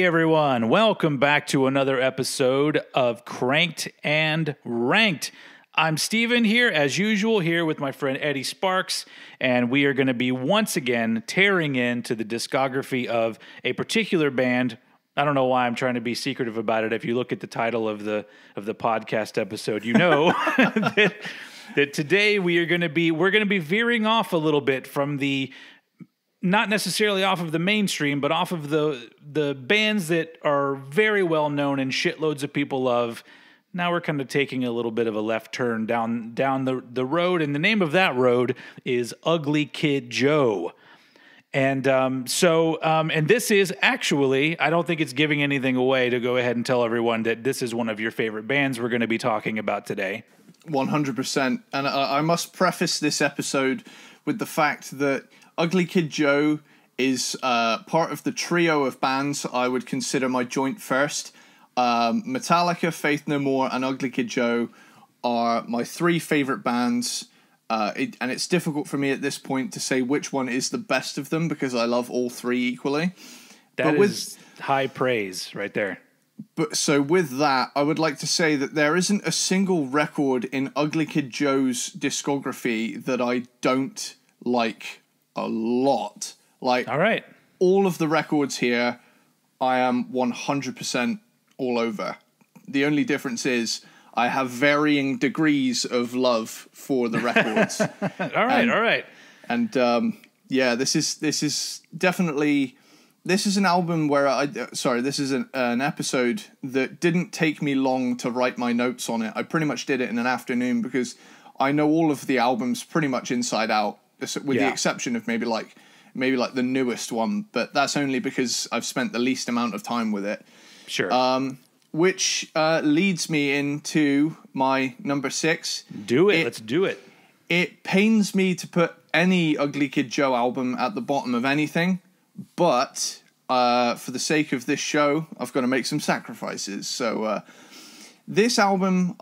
Hey everyone, welcome back to another episode of Cranked and Ranked. I'm Steven here, as usual, here with my friend Eddie Sparxx, and we are going to be once again tearing into the discography of a particular band. I don't know why I'm trying to be secretive about it. If you look at the title of the podcast episode, you know that today we're going to be veering off a little bit from the, not necessarily off of the mainstream, but off of the bands that are very well known and shitloads of people love. Now we're kind of taking a little bit of a left turn down the road, and the name of that road is Ugly Kid Joe. And and this is actually, I don't think it's giving anything away to go ahead and tell everyone that this is one of your favorite bands we're going to be talking about today. 100%. And I must preface this episode with the fact that Ugly Kid Joe is part of the trio of bands I would consider my joint first. Metallica, Faith No More, and Ugly Kid Joe are my three favorite bands. And it's difficult for me at this point to say which one is the best of them because I love all three equally. That is high praise right there. But so with that, I would like to say that there isn't a single record in Ugly Kid Joe's discography that I don't like a lot. Like, all right, all of the records here, I am 100% all over. The only difference is I have varying degrees of love for the records. all right. And yeah, this is definitely, this is an album where this is an episode that didn't take me long to write my notes on it. I pretty much did it in an afternoon because I know all of the albums pretty much inside out, with the exception of maybe like the newest one, but that's only because I've spent the least amount of time with it. Sure. Which leads me into my number 6. Let's do it. It pains me to put any Ugly Kid Joe album at the bottom of anything, but for the sake of this show, I've got to make some sacrifices. So this album,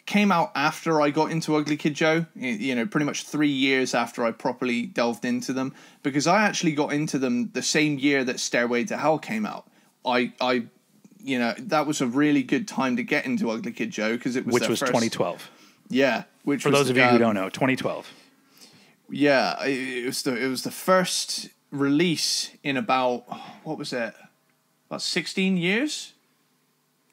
came out after I got into Ugly Kid Joe, pretty much 3 years after I properly delved into them, because I actually got into them the same year that Stairway to Hell came out. That was a really good time to get into Ugly Kid Joe because it was first, 2012. Yeah, for those of you who don't know, 2012. Yeah, it was the first release in about, what was it? About 16 years?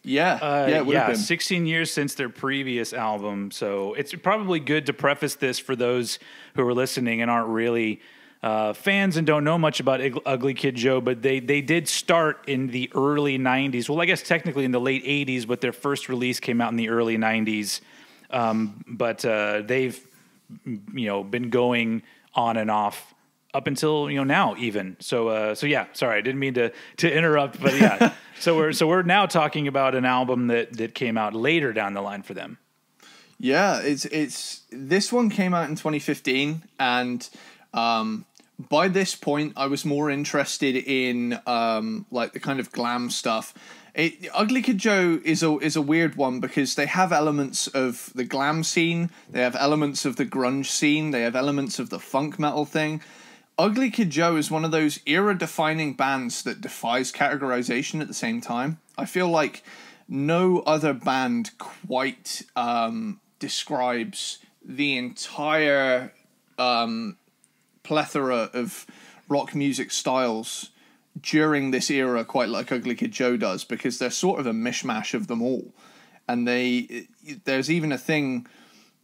Yeah, it would have been 16 years since their previous album. So it's probably good to preface this for those who are listening and aren't really fans and don't know much about Ugly Kid Joe, but they did start in the early 90s. Well, I guess technically in the late 80s, but their first release came out in the early 90s. But they've been going on and off up until now even. So yeah, sorry, I didn't mean to interrupt, but yeah. So we're now talking about an album that came out later down the line for them. Yeah, it's this one came out in 2015, and by this point I was more interested in like the kind of glam stuff. Ugly Kid Joe is a weird one because they have elements of the glam scene, they have elements of the grunge scene, they have elements of the funk metal thing. Ugly Kid Joe is one of those era-defining bands that defies categorization at the same time. I feel like no other band quite describes the entire plethora of rock music styles during this era quite like Ugly Kid Joe does, because they're sort of a mishmash of them all. And there's even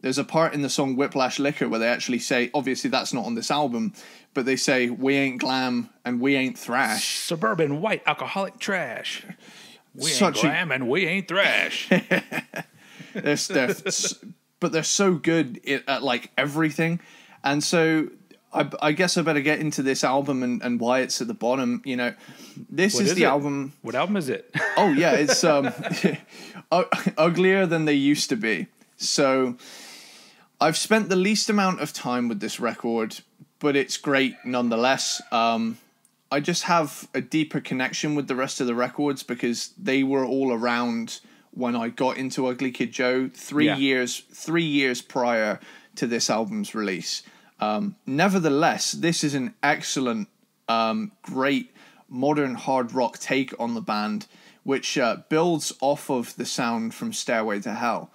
there's a part in the song Whiplash Liquor where they actually say, obviously that's not on this album, but they say, we ain't glam and we ain't thrash. Suburban white alcoholic trash. We ain't glam and we ain't thrash. But they're so good at like everything. And so I guess I better get into this album and why it's at the bottom. This is the album. What album is it? Oh yeah, it's Uglier Than They Used to Be. So I've spent the least amount of time with this record, but it's great nonetheless. I just have a deeper connection with the rest of the records because they were all around when I got into Ugly Kid Joe 3 years prior to this album's release. Nevertheless, this is an excellent, great modern hard rock take on the band, which builds off of the sound from Stairway to Hell.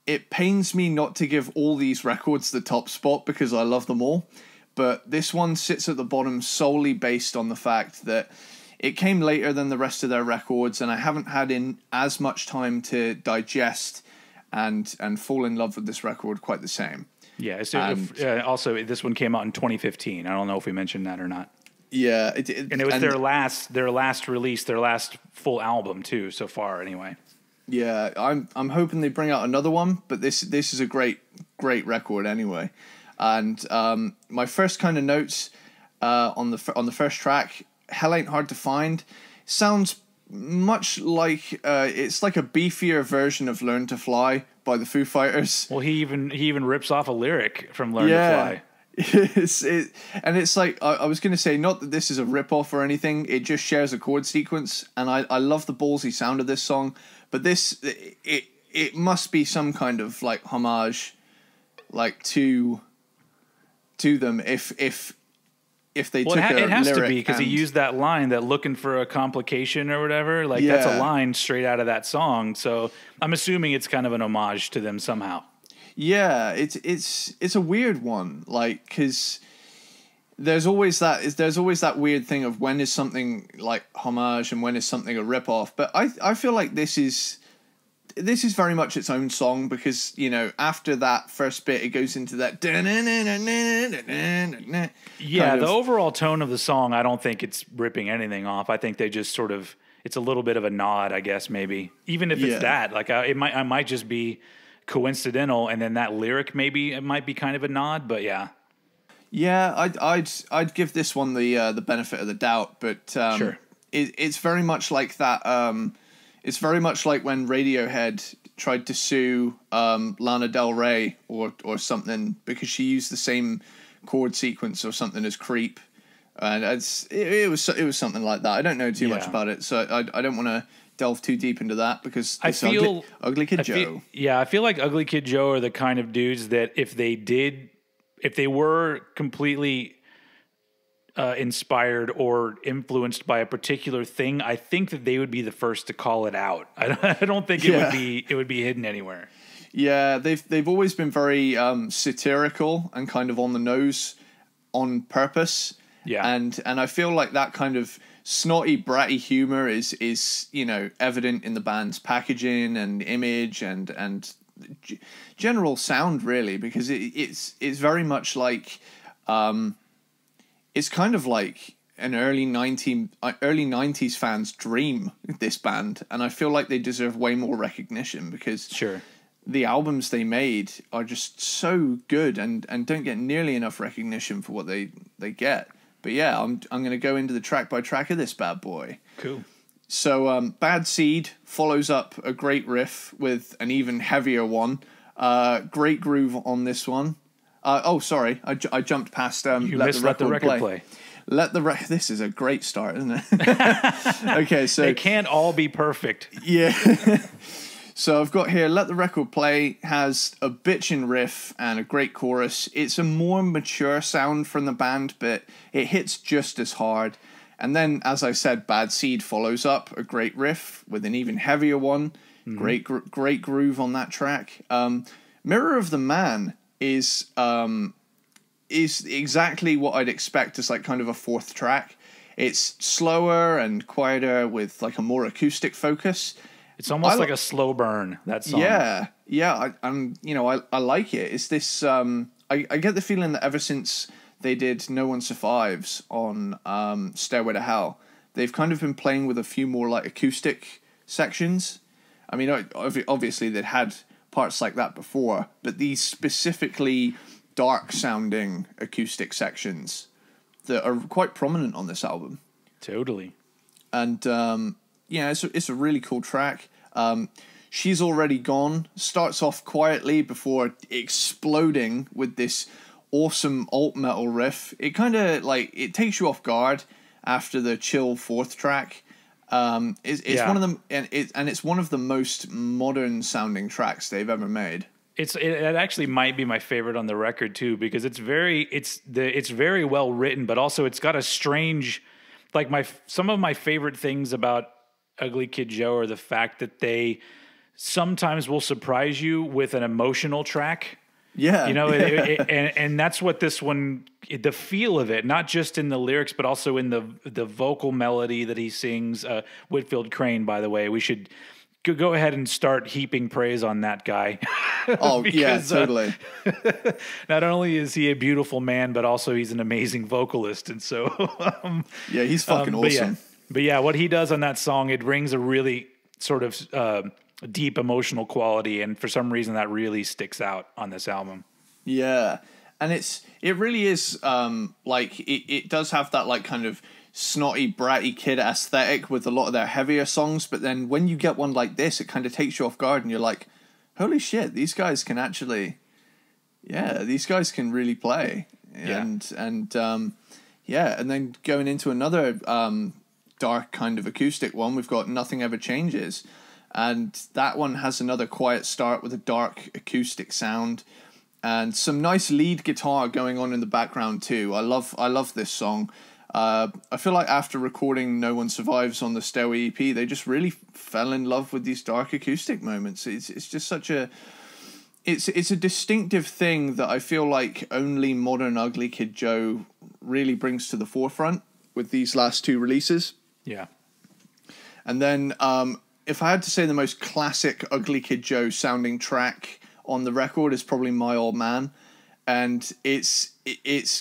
It pains me not to give all these records the top spot because I love them all, but this one sits at the bottom solely based on the fact that it came later than the rest of their records, and I haven't had in as much time to digest and fall in love with this record quite the same. Yeah. So also, this one came out in 2015. I don't know if we mentioned that or not. Yeah, and it was their last release, their last full album too, so far anyway. Yeah, I'm hoping they bring out another one, but this is a great record anyway. And my first kind of notes on the first track, Hell Ain't Hard to Find, sounds much like it's like a beefier version of Learn to Fly by the Foo Fighters. Well, he even rips off a lyric from Learn to Fly. And it's like I was going to say, not that this is a rip-off or anything, it just shares a chord sequence, and I love the ballsy sound of this song, but it must be some kind of like homage like to them if they took it has to lyric be, because he used that line, that looking for a complication or whatever, like that's a line straight out of that song, so I'm assuming it's kind of an homage to them somehow. Yeah, it's a weird one, like, because there's always that weird thing of when is something like homage and when is something a rip-off. But I feel like this is very much its own song, because, you know, after that first bit it goes into that the overall tone of the song, I don't think it's ripping anything off. I think they just sort of, it's a little bit of a nod, I guess, maybe, even if it's that, like, I might just be coincidental, and then that lyric, maybe it might be kind of a nod, but I'd give this one the benefit of the doubt, but sure. It's very much like that. It's very much like when Radiohead tried to sue Lana Del Rey or something because she used the same chord sequence or something as Creep, and it was something like that. I don't know too much about it, so I don't want to delve too deep into that, because I feel Ugly Kid Joe. I feel like Ugly Kid Joe are the kind of dudes that if they were completely inspired or influenced by a particular thing, I think that they would be the first to call it out. I don't think it would be hidden anywhere. Yeah, they've always been very satirical and kind of on the nose on purpose. Yeah, and I feel like that kind of snotty, bratty humor is you know, evident in the band's packaging and image and general sound, really, because it's very much like it's kind of like an early 90s fan's dream, this band, and I feel like they deserve way more recognition, because the albums they made are just so good and don't get nearly enough recognition for what they get. But yeah, I'm going to go into the track by track of this bad boy. Cool. So Bad Seed follows up a great riff with an even heavier one. Great groove on this one. Sorry, I jumped past Let the Record Play. This is a great start, isn't it? Okay, so... They can't all be perfect. Yeah. So I've got here, Let the Record Play has a bitchin' riff and a great chorus. It's a more mature sound from the band, but it hits just as hard. And then, as I said, Bad Seed follows up a great riff with an even heavier one. Mm-hmm. Great groove on that track. Mirror of the Man is exactly what I'd expect as like kind of a fourth track. It's slower and quieter with like a more acoustic focus. It's almost like a slow burn, that song. Yeah. I like it. It's this. I get the feeling that ever since they did No One Survives on Stairway to Hell, they've kind of been playing with a few more like acoustic sections. I mean, obviously they'd had parts like that before, but these specifically dark sounding acoustic sections that are quite prominent on this album. Totally. And it's a really cool track. She's Already Gone starts off quietly before exploding with this awesome alt metal riff. It kind of like it takes you off guard after the chill fourth track. It's one of them, and it's one of the most modern sounding tracks they've ever made. It actually might be my favorite on the record too, because it's very well written, but also it's got a strange like some of my favorite things about Ugly Kid Joe are the fact that they sometimes will surprise you with an emotional track. Yeah, you know, and that's what this one, the feel of it, not just in the lyrics, but also in the vocal melody that he sings. Whitfield Crane, by the way, we should go ahead and start heaping praise on that guy. Oh, because, yeah, totally. Not only is he a beautiful man, but also he's an amazing vocalist. And so, yeah, he's fucking awesome. But yeah, what he does on that song, it brings a really sort of deep emotional quality, and for some reason that really sticks out on this album. Yeah, and it really is like it does have that like kind of snotty bratty kid aesthetic with a lot of their heavier songs, but then when you get one like this, it kind of takes you off guard and you're like, holy shit, these guys can actually, these guys can really play. And then going into another dark kind of acoustic one, we've got Nothing Ever Changes. And that one has another quiet start with a dark acoustic sound and some nice lead guitar going on in the background too. I love this song. I feel like after recording No One Survives on the Stairway EP, they just really fell in love with these dark acoustic moments. It's just such a... It's a distinctive thing that I feel like only modern Ugly Kid Joe really brings to the forefront with these last two releases. Yeah. And then... if I had to say the most classic Ugly Kid Joe sounding track on the record is probably My Old Man. And it's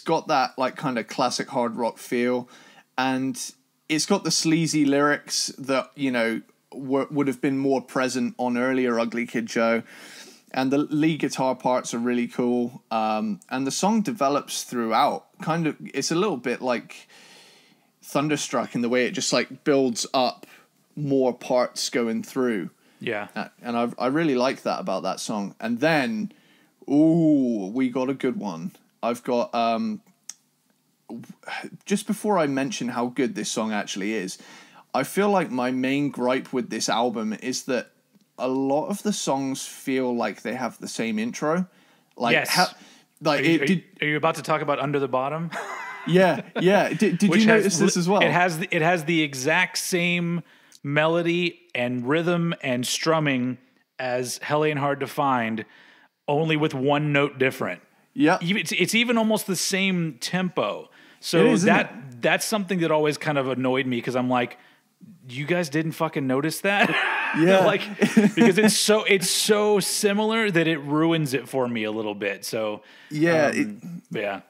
got that like kind of classic hard rock feel. And it's got the sleazy lyrics that, you know, would have been more present on earlier Ugly Kid Joe. And the lead guitar parts are really cool. And the song develops throughout. Kind of, it's a little bit like Thunderstruck in the way it just like builds up more parts going through. Yeah. And I really like that about that song. And then, we got a good one. I've got, just before I mention how good this song actually is, I feel like my main gripe with this album is that a lot of the songs feel like they have the same intro. Like, yes. Are you about to talk about Under the Bottom? Yeah. Did you notice this as well? It has the exact same melody and rhythm and strumming as Hell Ain't Hard to Find, only with one note different. Yeah. It's even almost the same tempo. So that's something that always kind of annoyed me, because I'm like, you guys didn't fucking notice that? Yeah. Like, because it's so similar that it ruins it for me a little bit. So yeah. Yeah.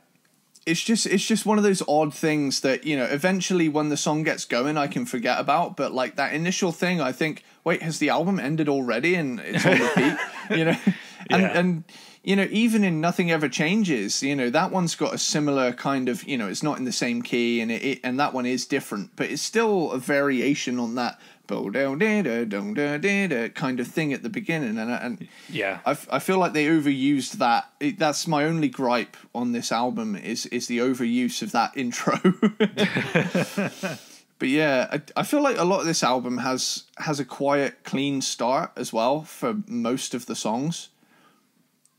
It's just one of those odd things that, you know, eventually when the song gets going, I can forget about. But like that initial thing, I think, wait, has the album ended already? And it's on repeat, you know? And you know, even in Nothing Ever Changes, you know, that one's got a similar kind of, you know, it's not in the same key, and that one is different, but it's still a variation on that kind of thing at the beginning. And yeah, I feel like they overused that. That's my only gripe on this album is the overuse of that intro. But yeah, I feel like a lot of this album has a quiet, clean start as well for most of the songs.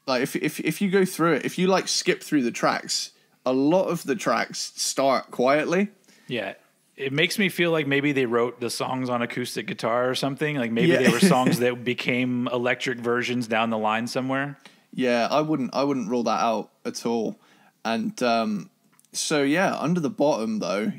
Like if you go through it, if you like skip through the tracks, a lot of the tracks start quietly. Yeah. It makes me feel like maybe they wrote the songs on acoustic guitar or something. Like maybe they were songs that became electric versions down the line somewhere. Yeah, I wouldn't rule that out at all. And so yeah, Under the Bottom though,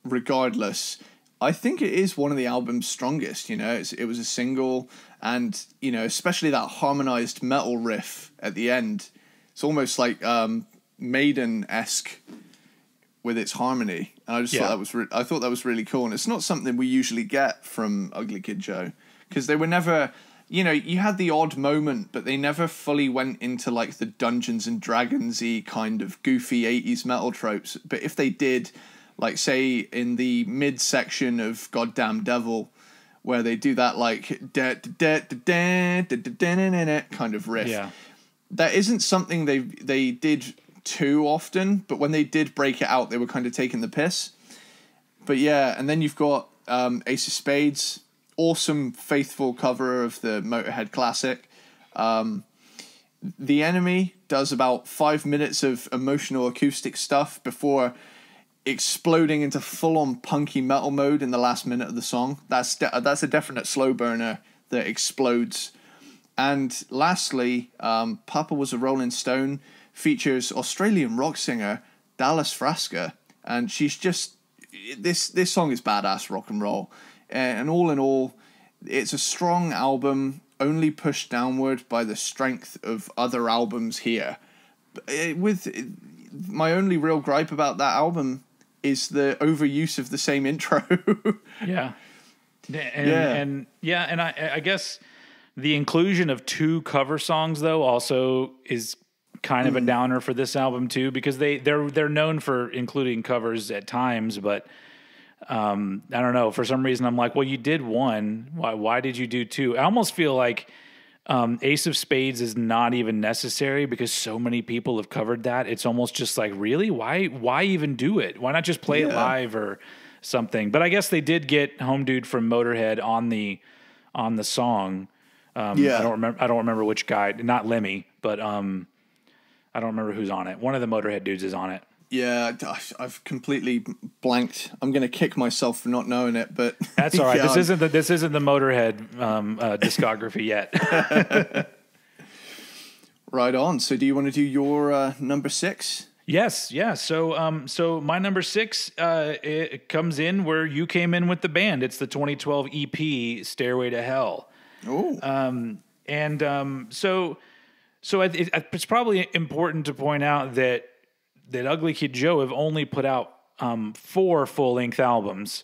regardless, I think it is one of the album's strongest. You know, it was a single, and you know, especially that harmonized metal riff at the end. It's almost like Maiden-esque with its harmony, and I just thought that was I thought that was really cool. And it's not something we usually get from Ugly Kid Joe, because they were never, you know, you had the odd moment, but they never fully went into like the Dungeons and Dragons-y kind of goofy 80s metal tropes. But if they did, like say in the mid section of Goddamn Devil, where they do that like kind of riff, that isn't something they did too often, but when they did break it out, they were kind of taking the piss. But yeah, and then you've got Ace of Spades, awesome faithful cover of the Motorhead classic. The Enemy does about 5 minutes of emotional acoustic stuff before exploding into full-on punky metal mode in the last minute of the song. That's a definite slow burner that explodes. And lastly, Papa Was a Rolling Stone features Australian rock singer Dallas Frasca, and she's just this song is badass rock and roll. And all in all, it's a strong album, only pushed downward by the strength of other albums here. With my only real gripe about that album is the overuse of the same intro. Yeah. And I guess the inclusion of 2 cover songs though also is kind of a downer for this album too, because they're known for including covers at times, but I don't know, for some reason I'm like, well, you did 1, why did you do 2? I almost feel like Ace of Spades is not even necessary because so many people have covered that. It's almost just like, really? Why even do it? Why not just play it live or something? But I guess they did get Home Dude from Motorhead on the song. I don't remember which guy, not Lemmy, but I don't remember who's on it. One of the Motorhead dudes is on it. Yeah, I've completely blanked. I'm going to kick myself for not knowing it, but that's all right. Yeah, this isn't the Motorhead discography yet. Right on. So, do you want to do your number 6? Yes, yeah. So my number 6 it comes in where you came in with the band. It's the 2012 EP Stairway to Hell. Oh. So it's probably important to point out that Ugly Kid Joe have only put out 4 full-length albums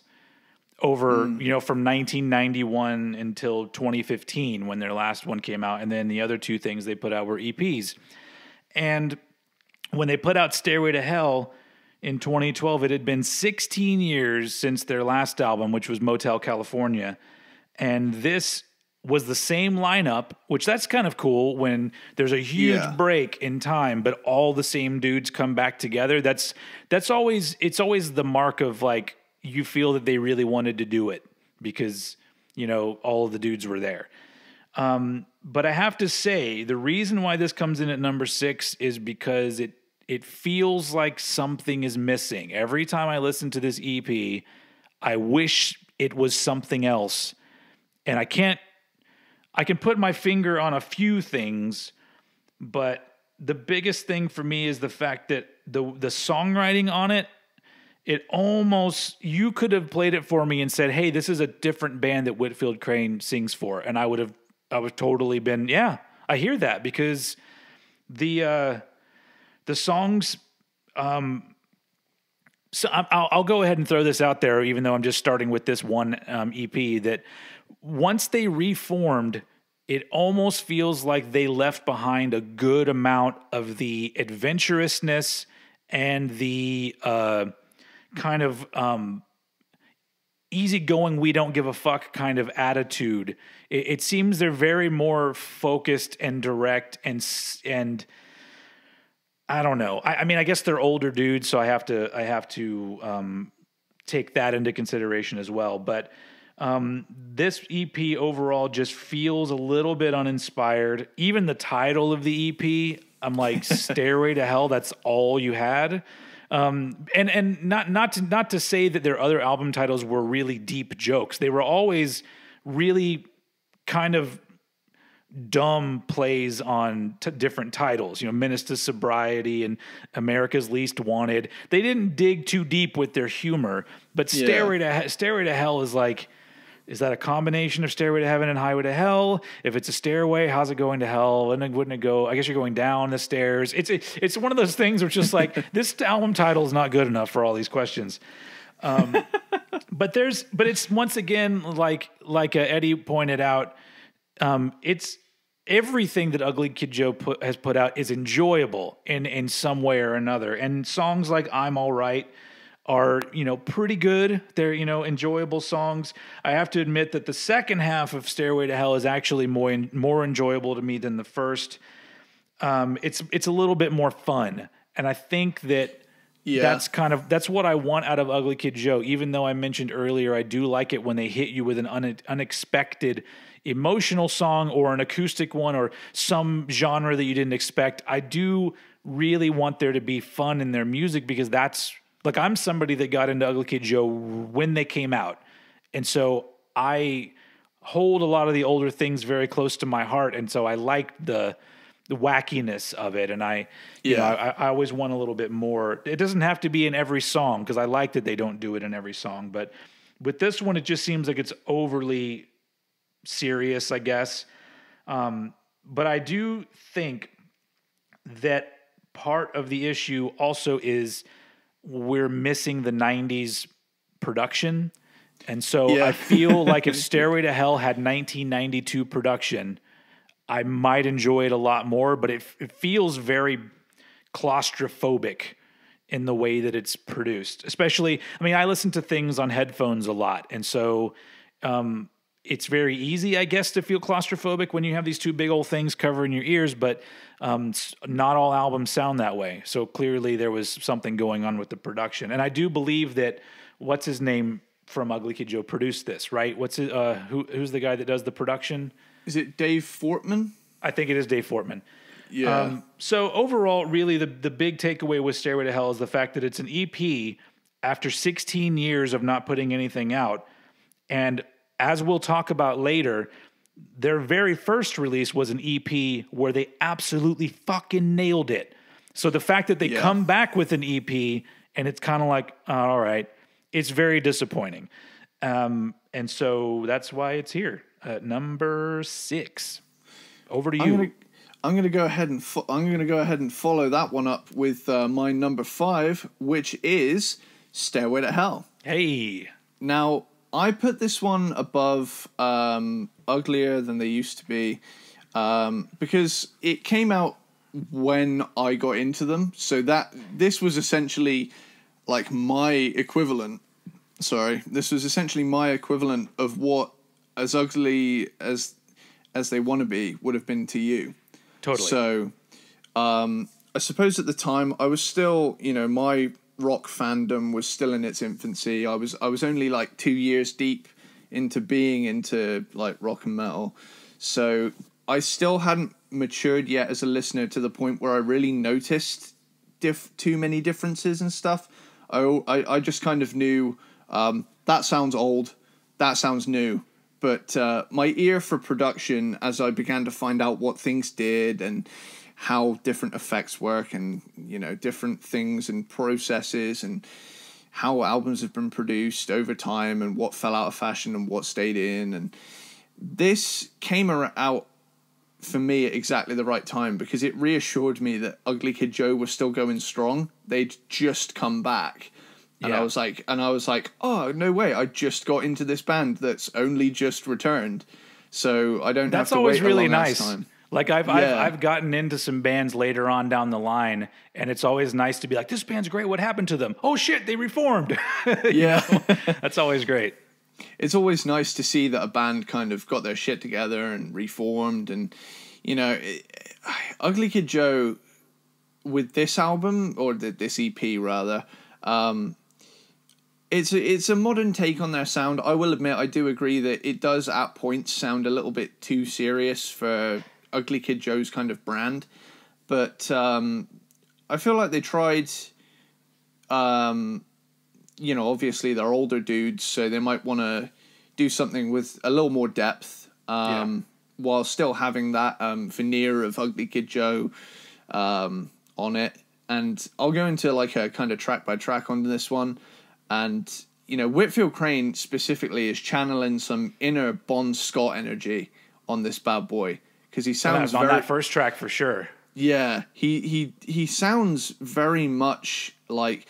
over, from 1991 until 2015 when their last one came out, and then the other 2 things they put out were EPs. And when they put out Stairway to Hell in 2012, it had been 16 years since their last album, which was Motel California, and this was the same lineup, which that's kind of cool when there's a huge break in time, but all the same dudes come back together. It's always the mark of like, you feel that they really wanted to do it because, all of the dudes were there. But I have to say the reason why this comes in at number 6 is because it feels like something is missing. Every time I listen to this EP, I wish it was something else. And I can put my finger on a few things, but the biggest thing for me is the fact that the songwriting on it, you could have played it for me and said, hey, this is a different band that Whitfield Crane sings for. And I would totally been, yeah, I hear that, because the songs, so I'll go ahead and throw this out there, even though I'm just starting with this one EP, that once they reformed, it almost feels like they left behind a good amount of the adventurousness and the kind of easygoing, we don't give a fuck kind of attitude. It seems they're very more focused and direct and I don't know. I mean, I guess they're older dudes, so I have to take that into consideration as well. But this EP overall just feels a little bit uninspired. Even the title of the EP, I'm like, Stairway to Hell, that's all you had. And not to say that their other album titles were really deep jokes. They were always really kind of dumb plays on different titles, Menace to Sobriety and America's Least Wanted. They didn't dig too deep with their humor, but Stairway to Hell is like, is that a combination of Stairway to Heaven and Highway to Hell? If it's a stairway, how's it going to hell? And wouldn't it go? I guess you're going down the stairs. It's one of those things where it's just like, this album title is not good enough for all these questions. But it's once again like Eddie pointed out, it's everything that Ugly Kid Joe has put out is enjoyable in some way or another, and songs like I'm All Right are, pretty good. They're, enjoyable songs. I have to admit that the second half of Stairway to Hell is actually more enjoyable to me than the first. It's a little bit more fun. And I think that that's what I want out of Ugly Kid Joe. Even though I mentioned earlier, I do like it when they hit you with an unexpected emotional song or an acoustic one or some genre that you didn't expect. I do really want there to be fun in their music, because that's Like, I'm somebody that got into Ugly Kid Joe when they came out. And so I hold a lot of the older things very close to my heart. And so I liked the wackiness of it. And you know, I always want a little bit more. It doesn't have to be in every song, because I like that they don't do it in every song. But with this one, it just seems like it's overly serious, I guess. But I do think that part of the issue also is we're missing the 90s production. And so I feel like if Stairway to Hell had 1992 production, I might enjoy it a lot more, but it feels very claustrophobic in the way that it's produced. Especially, I mean, I listen to things on headphones a lot, and so it's very easy, I guess, to feel claustrophobic when you have these two big old things covering your ears, but not all albums sound that way. So clearly there was something going on with the production. And I do believe that, what's his name from Ugly Kid Joe produced this, right? Who's the guy that does the production? Is it Dave Fortman? I think it is Dave Fortman. Yeah. So overall, really, the big takeaway with Stairway to Hell is the fact that it's an EP after 16 years of not putting anything out. And as we'll talk about later, their very first release was an EP where they absolutely fucking nailed it. So the fact that they come back with an EP and it's kind of like, all right, it's very disappointing. And so that's why it's here at number 6. Over to you. I'm gonna go ahead and follow that one up with my number 5, which is Stairway to Hell. Hey. Now, I put this one above Uglier Than They Used to Be because it came out when I got into them. So this was essentially like my equivalent. Sorry, this was essentially my equivalent of what As Ugly as They Want to Be would have been to you. Totally. So I suppose at the time I was still, my rock fandom was still in its infancy. I was only like 2 years deep into being into like rock and metal. So I still hadn't matured yet as a listener to the point where I really noticed too many differences and stuff. I just kind of knew that sounds old, that sounds new. But my ear for production, as I began to find out what things did and how different effects work and, different things and processes and how albums have been produced over time and what fell out of fashion and what stayed in. And this came out for me at exactly the right time because it reassured me that Ugly Kid Joe was still going strong. They'd just come back. And I was like, oh, no way. I just got into this band that's only just returned. So I don't have to wait a long ass time. Like I've gotten into some bands later on down the line, and it's always nice to be like, this band's great. What happened to them? Oh shit, they reformed. Yeah. That's always great. It's always nice to see that a band kind of got their shit together and reformed. And, Ugly Kid Joe with this album, or this EP rather, It's a modern take on their sound. I will admit, I do agree that it does at points sound a little bit too serious for Ugly Kid Joe's kind of brand. But I feel like they tried, obviously they're older dudes, so they might want to do something with a little more depth while still having that veneer of Ugly Kid Joe on it. And I'll go into like a kind of track by track on this one. And, Whitfield Crane specifically is channeling some inner Bon Scott energy on this bad boy. Because he sounds on that first track for sure. Yeah, he sounds very much like...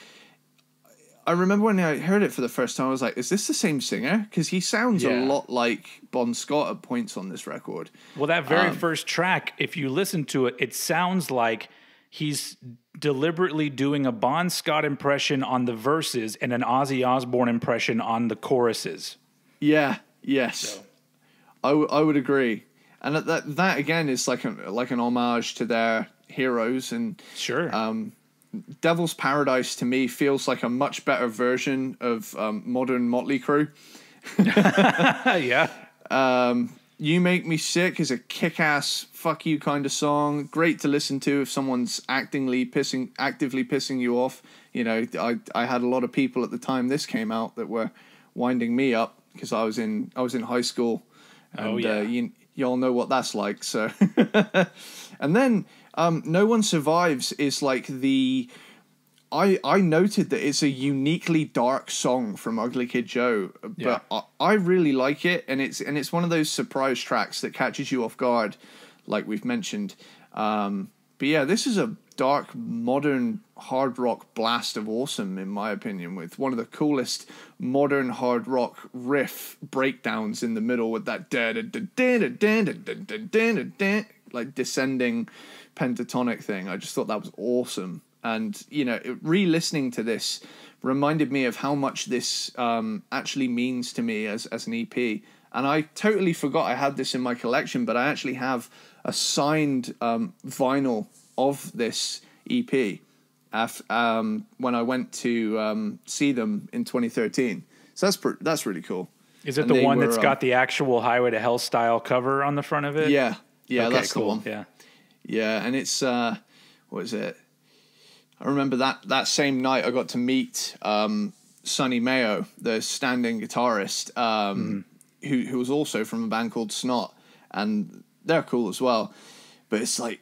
I remember when I heard it for the first time, I was like, is this the same singer? Because he sounds a lot like Bon Scott at points on this record. Well, that very first track, if you listen to it, it sounds like he's deliberately doing a Bon Scott impression on the verses and an Ozzy Osbourne impression on the choruses. Yeah, yes. So. I would agree. And that again is like an homage to their heroes. And sure. Devil's Paradise to me feels like a much better version of modern Motley Crue. Yeah. You Make Me Sick is a kick-ass fuck you kind of song. Great to listen to if someone's actively pissing you off. You know, I had a lot of people at the time this came out that were winding me up because I was in high school, and you all know what that's like. So, and then No One Survives is like I noted that it's a uniquely dark song from Ugly Kid Joe, but I really like it, and it's one of those surprise tracks that catches you off guard, like we've mentioned. But yeah, this is a dark, modern hard rock blast of awesome, in my opinion, with one of the coolest modern hard rock riff breakdowns in the middle with that like descending pentatonic thing. I just thought that was awesome. And, you know, re-listening to this reminded me of how much this actually means to me as an EP. And I totally forgot I had this in my collection, but I actually have a signed vinyl of this EP when I went to see them in 2013. So that's really cool. Is it the one that's got the actual Highway to Hell style cover on the front of it? Yeah, okay, that's cool. The one. Yeah, and it's, what is it? I remember that same night I got to meet Sonny Mayo, the standing guitarist, who was also from a band called Snot, and they're cool as well. But it's like,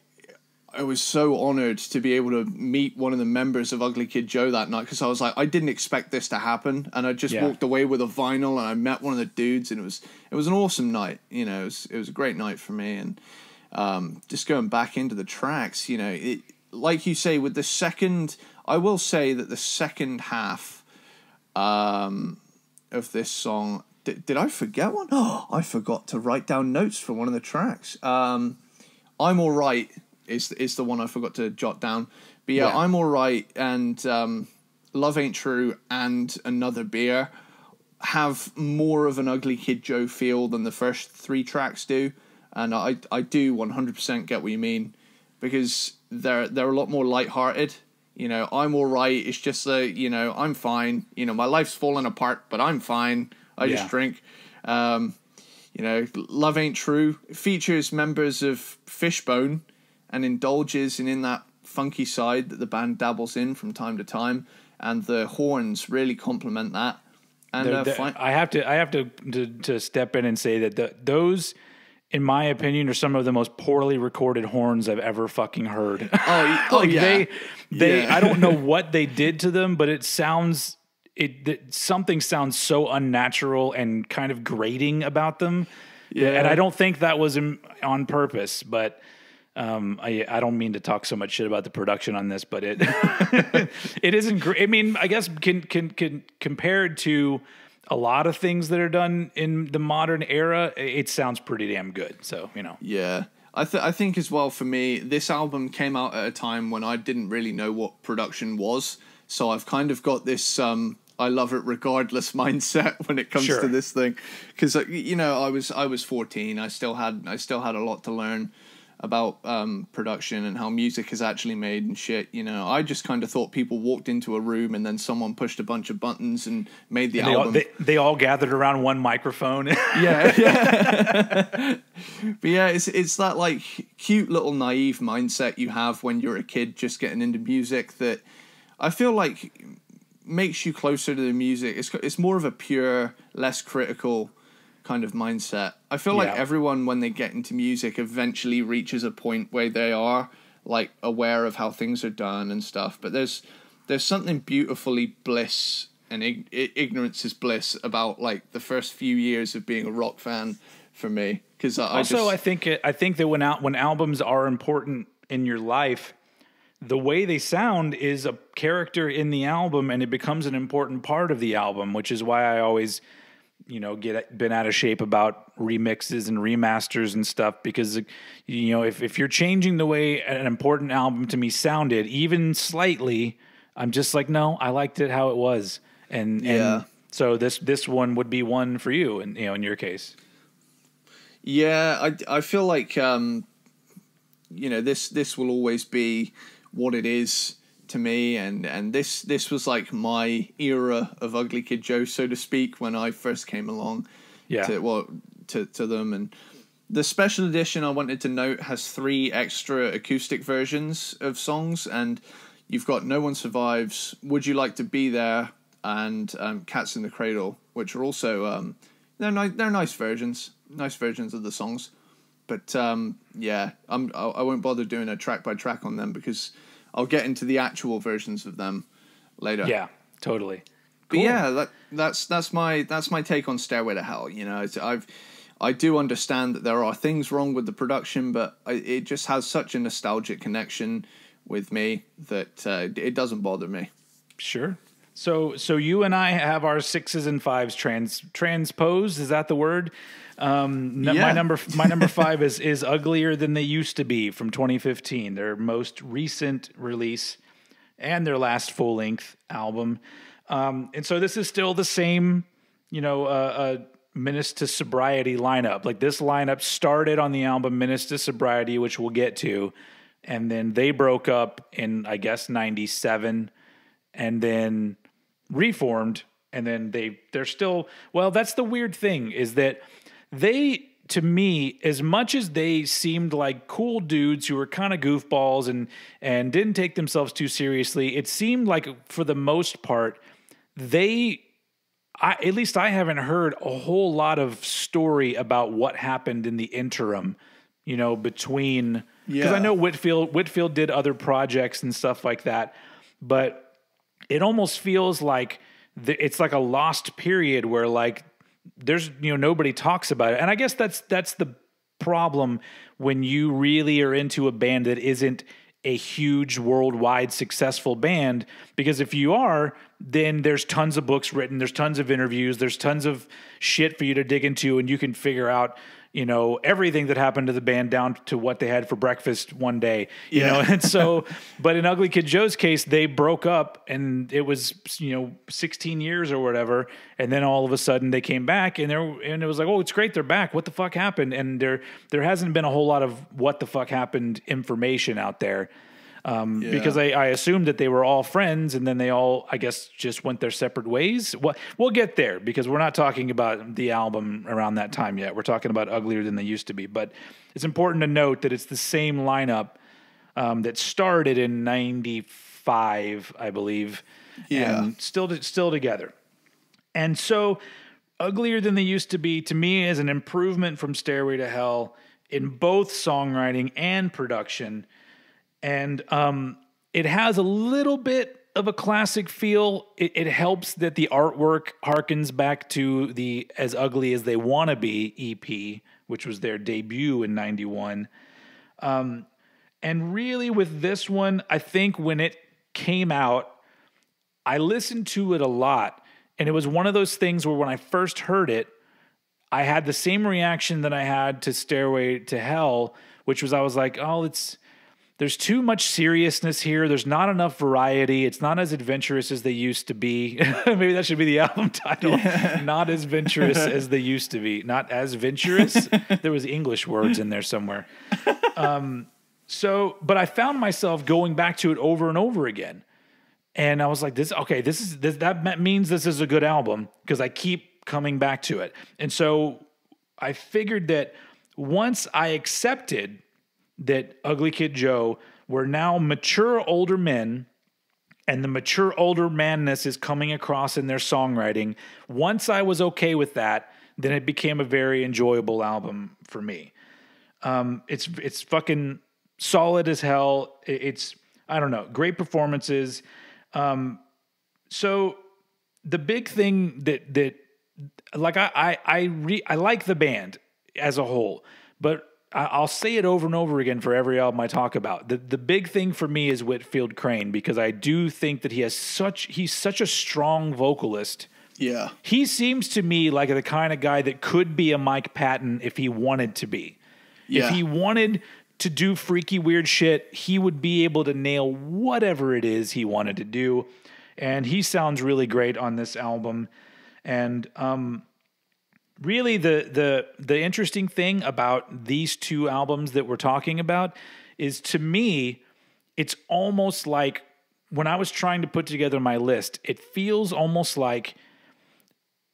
I was so honored to be able to meet one of the members of Ugly Kid Joe that night, because I was like, I didn't expect this to happen, and I just walked away with a vinyl, and I met one of the dudes, and it was an awesome night. You know, it was a great night for me, and just going back into the tracks, you know, like you say, with the second, I will say that the second half of this song, did I forget one? Oh, I forgot to write down notes for one of the tracks. I'm Alright is the one I forgot to jot down. But yeah, I'm Alright and Love Ain't True and Another Beer have more of an Ugly Kid Joe feel than the first three tracks do. And I do 100% get what you mean, because they're a lot more lighthearted. You know, I'm Alright. It's just you know, I'm fine. You know, my life's falling apart, but I'm fine. I just drink. You know, Love Ain't True features members of Fishbone and indulges in that funky side that the band dabbles in from time to time, and the horns really complement that. And I have to step in and say that those, in my opinion, are some of the most poorly recorded horns I've ever fucking heard. They I don't know what they did to them, but something sounds so unnatural and kind of grating about them. Yeah. And I don't think that was on purpose, but I don't mean to talk so much shit about the production on this, but it it isn't great. I mean, I guess compared to a lot of things that are done in the modern era, it sounds pretty damn good. So, you know. Yeah. I think as well, for me, this album came out at a time when I didn't really know what production was. So I've kind of got this I love it regardless mindset when it comes to this thing. Because, you know, I was 14. I still had a lot to learn about production and how music is actually made and shit. You know, I just kind of thought people walked into a room and then someone pushed a bunch of buttons and made the album. They all gathered around one microphone. Yeah. But yeah, it's that like cute little naive mindset you have when you're a kid just getting into music that I feel like makes you closer to the music. It's more of a pure, less critical kind of mindset. I feel like everyone, when they get into music, eventually reaches a point where they are like aware of how things are done and stuff. But there's something beautifully bliss and ignorance is bliss about like the first few years of being a rock fan for me. Because I think that when albums are important in your life, the way they sound is a character in the album, and it becomes an important part of the album, which is why I always, you know, been out of shape about remixes and remasters and stuff, because, you know, if you're changing the way an important album to me sounded, even slightly, I'm just like, no, I liked it how it was. And so this one would be one for you, and, you know, in your case. Yeah, I feel like, you know, this will always be what it is to me, and this was like my era of Ugly Kid Joe, so to speak, when I first came along to them. And the special edition, I wanted to note, has 3 extra acoustic versions of songs, and you've got No One Survives, Would You Like to Be There, and Cats in the Cradle, which are also they're nice versions of the songs. But yeah, I won't bother doing a track by track on them because I'll get into the actual versions of them later. Yeah, totally. But yeah, that's my take on Stairway to Hell. You know, I do understand that there are things wrong with the production, but it just has such a nostalgic connection with me that it doesn't bother me. Sure. So you and I have our 6s and 5s transposed. Is that the word? Yeah. My number 5 is Uglier Than They Used to Be from 2015, their most recent release and their last full length album. And so this is still the same, Menace to Sobriety lineup. Like this lineup started on the album Menace to Sobriety, which we'll get to, and then they broke up in, I guess, 97, and then reformed, and then they're still, well, that's the weird thing, is that they, to me, as much as they seemed like cool dudes who were kind of goofballs and didn't take themselves too seriously, it seemed like for the most part, at least I haven't heard a whole lot of story about what happened in the interim, between, because I know Whitfield did other projects and stuff like that, but it almost feels like it's like a lost period where like there's, nobody talks about it. And I guess that's the problem when you really are into a band that isn't a huge worldwide successful band, because if you are, then there's tons of books written, there's tons of interviews, there's tons of shit for you to dig into, and you can figure out, everything that happened to the band down to what they had for breakfast one day, you know? And so, but in Ugly Kid Joe's case, they broke up and it was, 16 years or whatever. And then all of a sudden they came back and it was like, oh, it's great. They're back. What the fuck happened? And there hasn't been a whole lot of what the fuck happened information out there. Because I assumed that they were all friends and then they all, I guess, just went their separate ways. We'll get there because we're not talking about the album around that time yet. We're talking about Uglier Than They Used to Be. But it's important to note that it's the same lineup that started in 95, I believe, and still together. And so Uglier Than They Used to Be, to me, is an improvement from Stairway to Hell in both songwriting and production. And it has a little bit of a classic feel. It helps that the artwork harkens back to the As Ugly As They Wanna Be EP, which was their debut in 91. And really with this one, I think when it came out, I listened to it a lot. And it was one of those things where when I first heard it, I had the same reaction that I had to Stairway to Hell, which was I was like, oh, there's too much seriousness here. There's not enough variety. It's not as adventurous as they used to be. Maybe that should be the album title. Yeah. Not as venturous as they used to be. Not as venturous. There was English words in there somewhere. But I found myself going back to it over and over again. And I was like, that means this is a good album because I keep coming back to it. And so I figured that once I accepted that Ugly Kid Joe were now mature older men, and the mature older manness is coming across in their songwriting. Once I was okay with that, then it became a very enjoyable album for me. It's fucking solid as hell. It's, I don't know, great performances. So the big thing that like I like the band as a whole, but I'll say it over and over again for every album I talk about. The big thing for me is Whitfield Crane, because I do think that he's such a strong vocalist. Yeah. He seems to me like the kind of guy that could be a Mike Patton if he wanted to be. Yeah. If he wanted to do freaky weird shit, he would be able to nail whatever it is he wanted to do. And he sounds really great on this album. And really, the interesting thing about these two albums that we're talking about is, to me, it's almost like when I was trying to put together my list, it feels almost like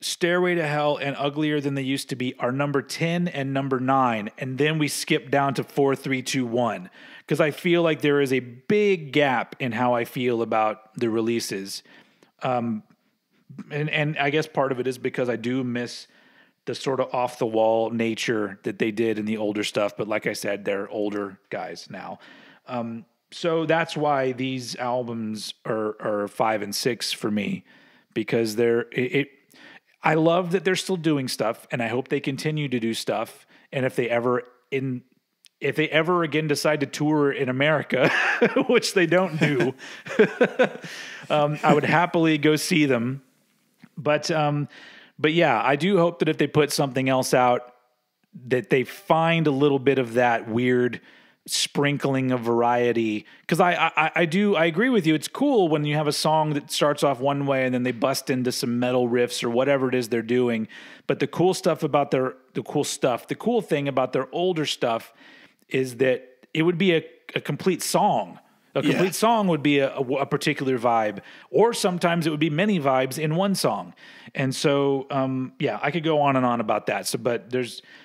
Stairway to Hell and Uglier Than They Used to Be are number 10 and number 9, and then we skip down to 4, 3, 2, 1, because I feel like there is a big gap in how I feel about the releases. And I guess part of it is because I do miss the sort of off-the-wall nature that they did in the older stuff, but like I said, they're older guys now. So that's why these albums are 5 and 6 for me, because I love that they're still doing stuff, and I hope they continue to do stuff. And if they ever again decide to tour in America, which they don't do, I would happily go see them. But yeah, I do hope that if they put something else out, that they find a little bit of that weird sprinkling of variety, because I agree with you. It's cool when you have a song that starts off one way and then they bust into some metal riffs or whatever it is they're doing. But the cool thing about their older stuff is that it would be a complete song. A complete song would be a particular vibe, or sometimes it would be many vibes in one song. And so, I could go on and on about that. So, but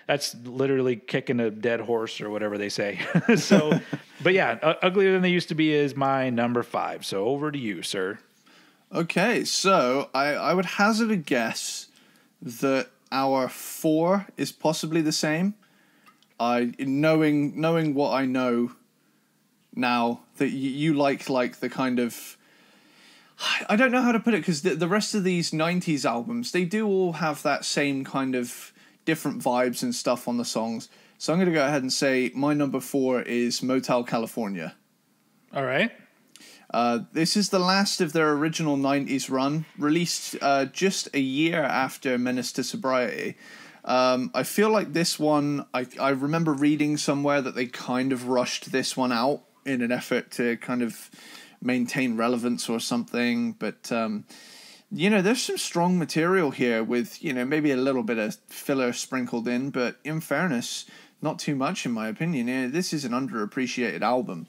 that's literally kicking a dead horse or whatever they say. So, but yeah, Uglier Than They Used to Be is my number 5. So over to you, sir. Okay, so I would hazard a guess that our 4 is possibly the same. Knowing what I know now, that you like the kind of, I don't know how to put it, because the rest of these 90s albums, they do all have that same kind of different vibes and stuff on the songs. So I'm going to go ahead and say my number 4 is Motel California. All right. This is the last of their original 90s run, released just a year after Menace to Sobriety. I feel like this one, I remember reading somewhere that they kind of rushed this one out in an effort to kind of maintain relevance or something. But, there's some strong material here with, maybe a little bit of filler sprinkled in. But in fairness, not too much in my opinion. This is an underappreciated album.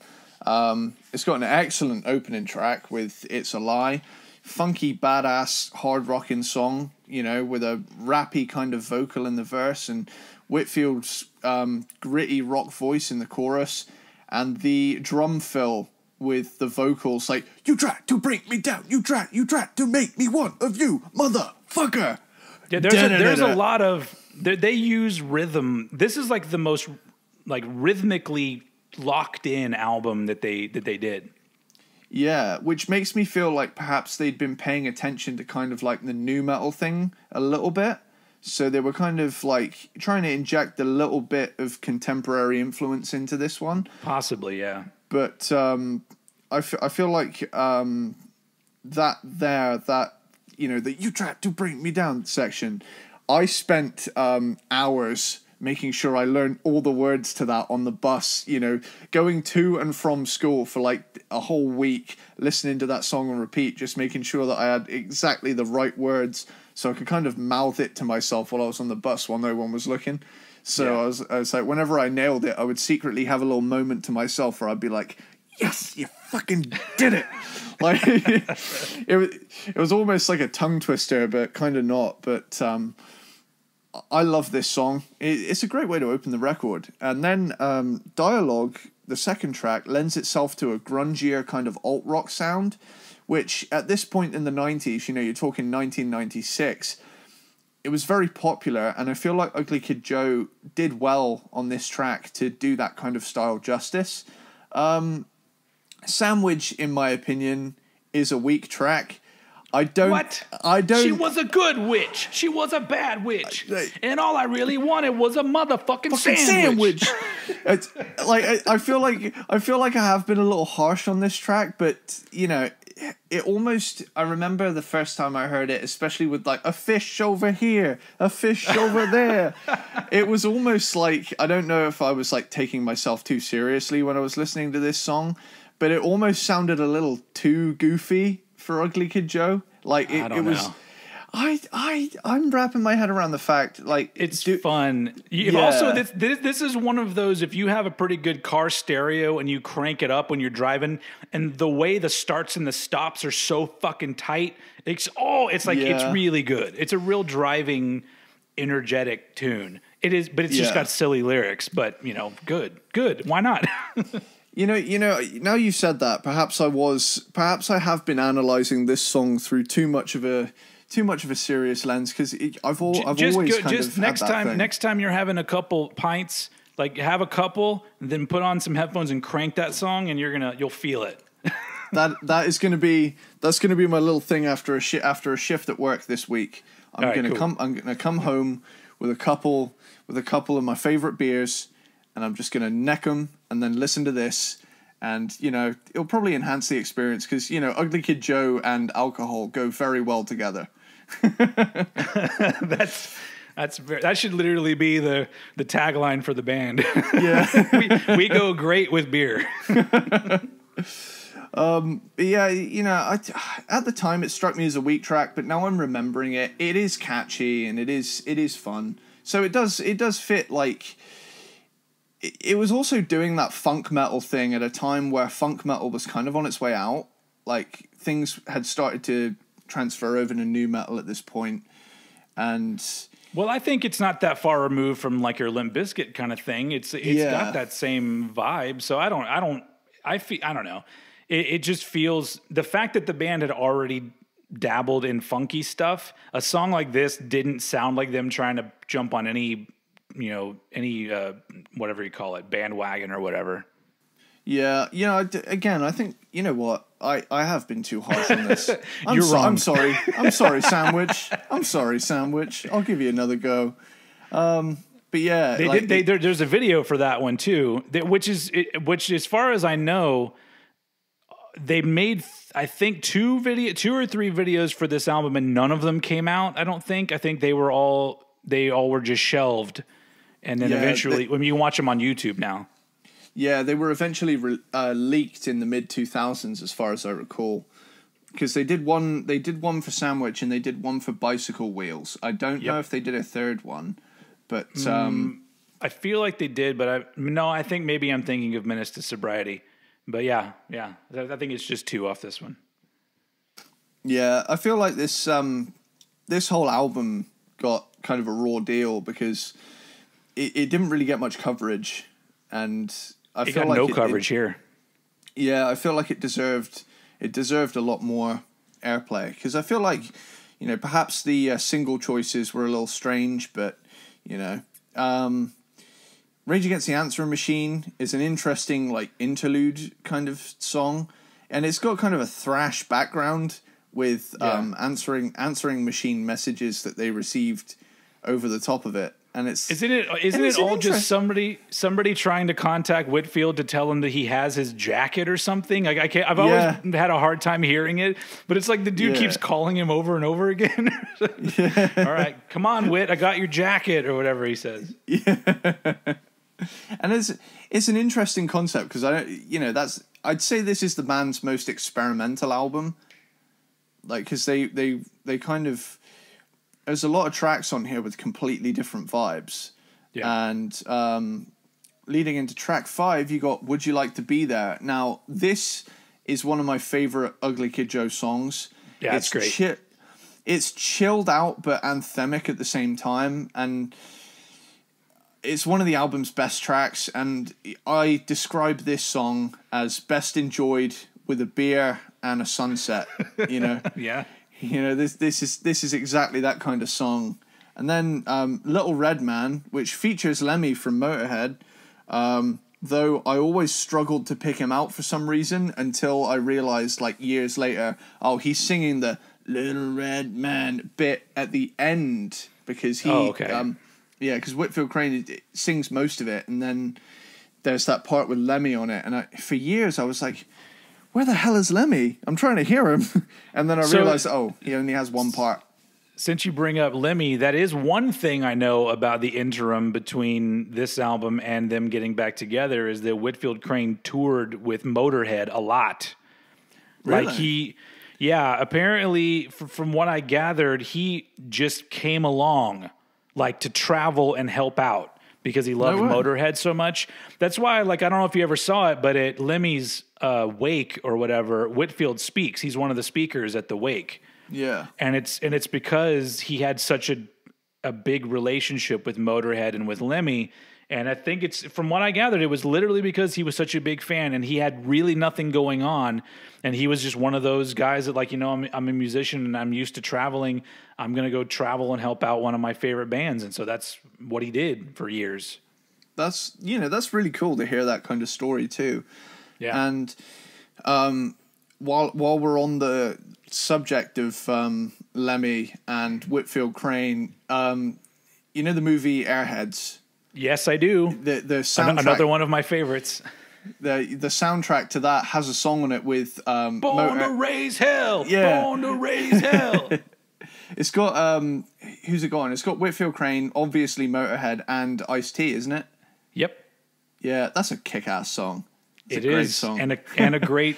It's got an excellent opening track with It's a Lie. Funky, badass, hard-rocking song, with a rappy kind of vocal in the verse, and Whitfield's gritty rock voice in the chorus, and the drum fill with the vocals like, "You tried to break me down, you tried to make me one of you, motherfucker." Yeah, there's a lot of, they use rhythm. This is like the most rhythmically locked in album that they did. Yeah, which makes me feel like perhaps they'd been paying attention to kind of like the nu metal thing a little bit. So they were kind of like trying to inject a little bit of contemporary influence into this one. Possibly, yeah. But I feel like that "you tried to bring me down" section, I spent hours making sure I learned all the words to that on the bus, going to and from school for like a whole week, listening to that song on repeat, just making sure that I had exactly the right words so I could kind of mouth it to myself while I was on the bus while no one was looking. So yeah. I was like, whenever I nailed it, I would secretly have a little moment to myself where I'd be like, "Yes, you fucking did it." Like it was almost like a tongue twister, but kind of not. But I love this song. It's a great way to open the record. And then Dialogue, the second track, lends itself to a grungier kind of alt-rock sound, which at this point in the 90s, you're talking 1996, it was very popular, and I feel like Ugly Kid Joe did well on this track to do that kind of style justice. Sandwich, in my opinion, is a weak track. I don't. She was a good witch. She was a bad witch. And all I really wanted was a motherfucking sandwich. It's like I feel like I have been a little harsh on this track, but it almost, I remember the first time I heard it, especially with like a fish over here, a fish over there. It was almost like, I don't know if I was like taking myself too seriously when I was listening to this song, but it almost sounded a little too goofy for Ugly Kid Joe. Like it was, I'm wrapping my head around the fact, like, it's fun. Also, this is one of those, if you have a pretty good car stereo and you crank it up when you're driving, and the way the starts and the stops are so fucking tight, it's really good. It's a real driving, energetic tune. It is, but it's just got silly lyrics, but good. Why not? You know, now you said that, perhaps I have been analyzing this song through too much of a serious lens, because I've always next time you're having a couple pints, like have a couple, and then put on some headphones and crank that song, and you'll feel it. That's gonna be my little thing after a shift at work this week. I'm gonna come home with a couple of my favorite beers, and I'm just gonna neck them and then listen to this. And, it'll probably enhance the experience because, Ugly Kid Joe and alcohol go very well together. That should literally be the tagline for the band. Yeah. we go great with beer. At the time it struck me as a weak track, but now I'm remembering it. It is catchy and it is fun. So it does fit, like... It was also doing that funk metal thing at a time where funk metal was kind of on its way out. Like, things had started to transfer over to nu metal at this point. And well, I think it's not that far removed from like your Limp Bizkit kind of thing. It's got that same vibe. So I don't know. It just feels, the fact that the band had already dabbled in funky stuff, a song like this didn't sound like them trying to jump on any whatever you call it, bandwagon or whatever. Yeah, again, I think, you know what, I have been too harsh on this. You're wrong. I'm sorry, Sandwich. I'm sorry, Sandwich. I'll give you another go. But yeah, there's a video for that one too, which as far as I know, they made, I think, 2 or 3 videos for this album, and none of them came out. I think they all were just shelved. And then eventually, you can watch them on YouTube now. Yeah, they were eventually leaked in the mid-2000s, as far as I recall. Because they did one for Sandwich and they did one for Bicycle Wheels. I don't know if they did a third one, but... I feel like they did, but I think maybe I'm thinking of Menace to Sobriety. But yeah, I think it's just 2 off this one. Yeah, I feel like this whole album got kind of a raw deal because... It didn't really get much coverage, and I feel like no coverage here. Yeah, I feel like it deserved a lot more airplay, because I feel like, perhaps the single choices were a little strange, but Rage Against the Answering Machine is an interesting, like, interlude kind of song, and it's got kind of a thrash background with answering machine messages that they received over the top of it. And isn't it all just somebody trying to contact Whitfield to tell him that he has his jacket or something? Like I've always had a hard time hearing it, but it's like the dude keeps calling him over and over again. All right, come on, Whit, I got your jacket, or whatever he says. Yeah. And it's an interesting concept, because I'd say this is the band's most experimental album. Like, because they kind of... There's a lot of tracks on here with completely different vibes. Yeah. And leading into track 5, you got Would You Like to Be There? Now, this is one of my favorite Ugly Kid Joe songs. Yeah, it's great. It's chilled out but anthemic at the same time. And it's one of the album's best tracks. And I describe this song as best enjoyed with a beer and a sunset, Yeah. This is exactly that kind of song. And then Little Red Man, which features Lemmy from Motorhead, though I always struggled to pick him out for some reason until I realized, like, years later, he's singing the Little Red Man bit at the end, because because Whitfield Crane sings most of it, and then there's that part with Lemmy on it, and for years I was like, where the hell is Lemmy? I'm trying to hear him. And then I realized, he only has one part. Since you bring up Lemmy, that is one thing I know about the interim between this album and them getting back together, is that Whitfield Crane toured with Motorhead a lot. Really? Like Yeah, apparently, from what I gathered, he just came along, like, to travel and help out because he loved Motorhead so much. That's why, like, I don't know if you ever saw it, but at Lemmy's wake or whatever, Whitfield speaks. He's one of the speakers at the wake. Yeah. And it's because he had such a big relationship with Motorhead and with Lemmy. And I think it's, from what I gathered, it was literally because he was such a big fan and he had really nothing going on. And he was just one of those guys that, like, you know, I'm a musician and I'm used to traveling. I'm going to go travel and help out one of my favorite bands. And so that's what he did for years. That's, you know, that's really cool to hear that kind of story too. Yeah. And while we're on the subject of Lemmy and Whitfield Crane, you know the movie Airheads? Yes, I do. The soundtrack, another one of my favorites. The soundtrack to that has a song on it with Born to Raise Hell. Yeah. Born to Raise Hell. It's got who's it got on? It's got Whitfield Crane, obviously Motorhead, and Ice-T, isn't it? Yep. Yeah, that's a kick-ass song. It's a great song. and a great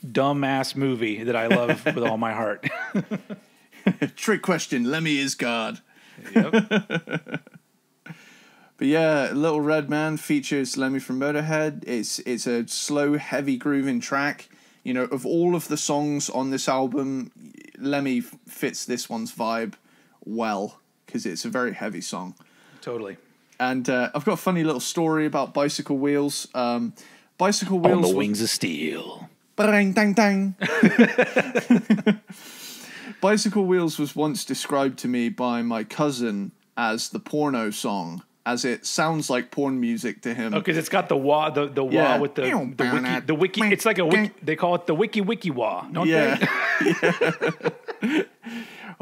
dumbass movie that I love with all my heart. Trick question. Lemmy is God. Yep. But yeah, Little Red Man features Lemmy from Motorhead. It's a slow, heavy grooving track. You know, of all of the songs on this album, Lemmy fits this one's vibe well because it's a very heavy song. Totally. And I've got a funny little story about Bicycle Wheels. Bicycle Wheels on the Wings of Steel. Bang, dang, dang. Bicycle Wheels was once described to me by my cousin as the porno song, as it sounds like porn music to him. Oh, because it's got the wah, the wah with the wiki. It's like a wiki. They call it the wiki wah, don't they? Yeah.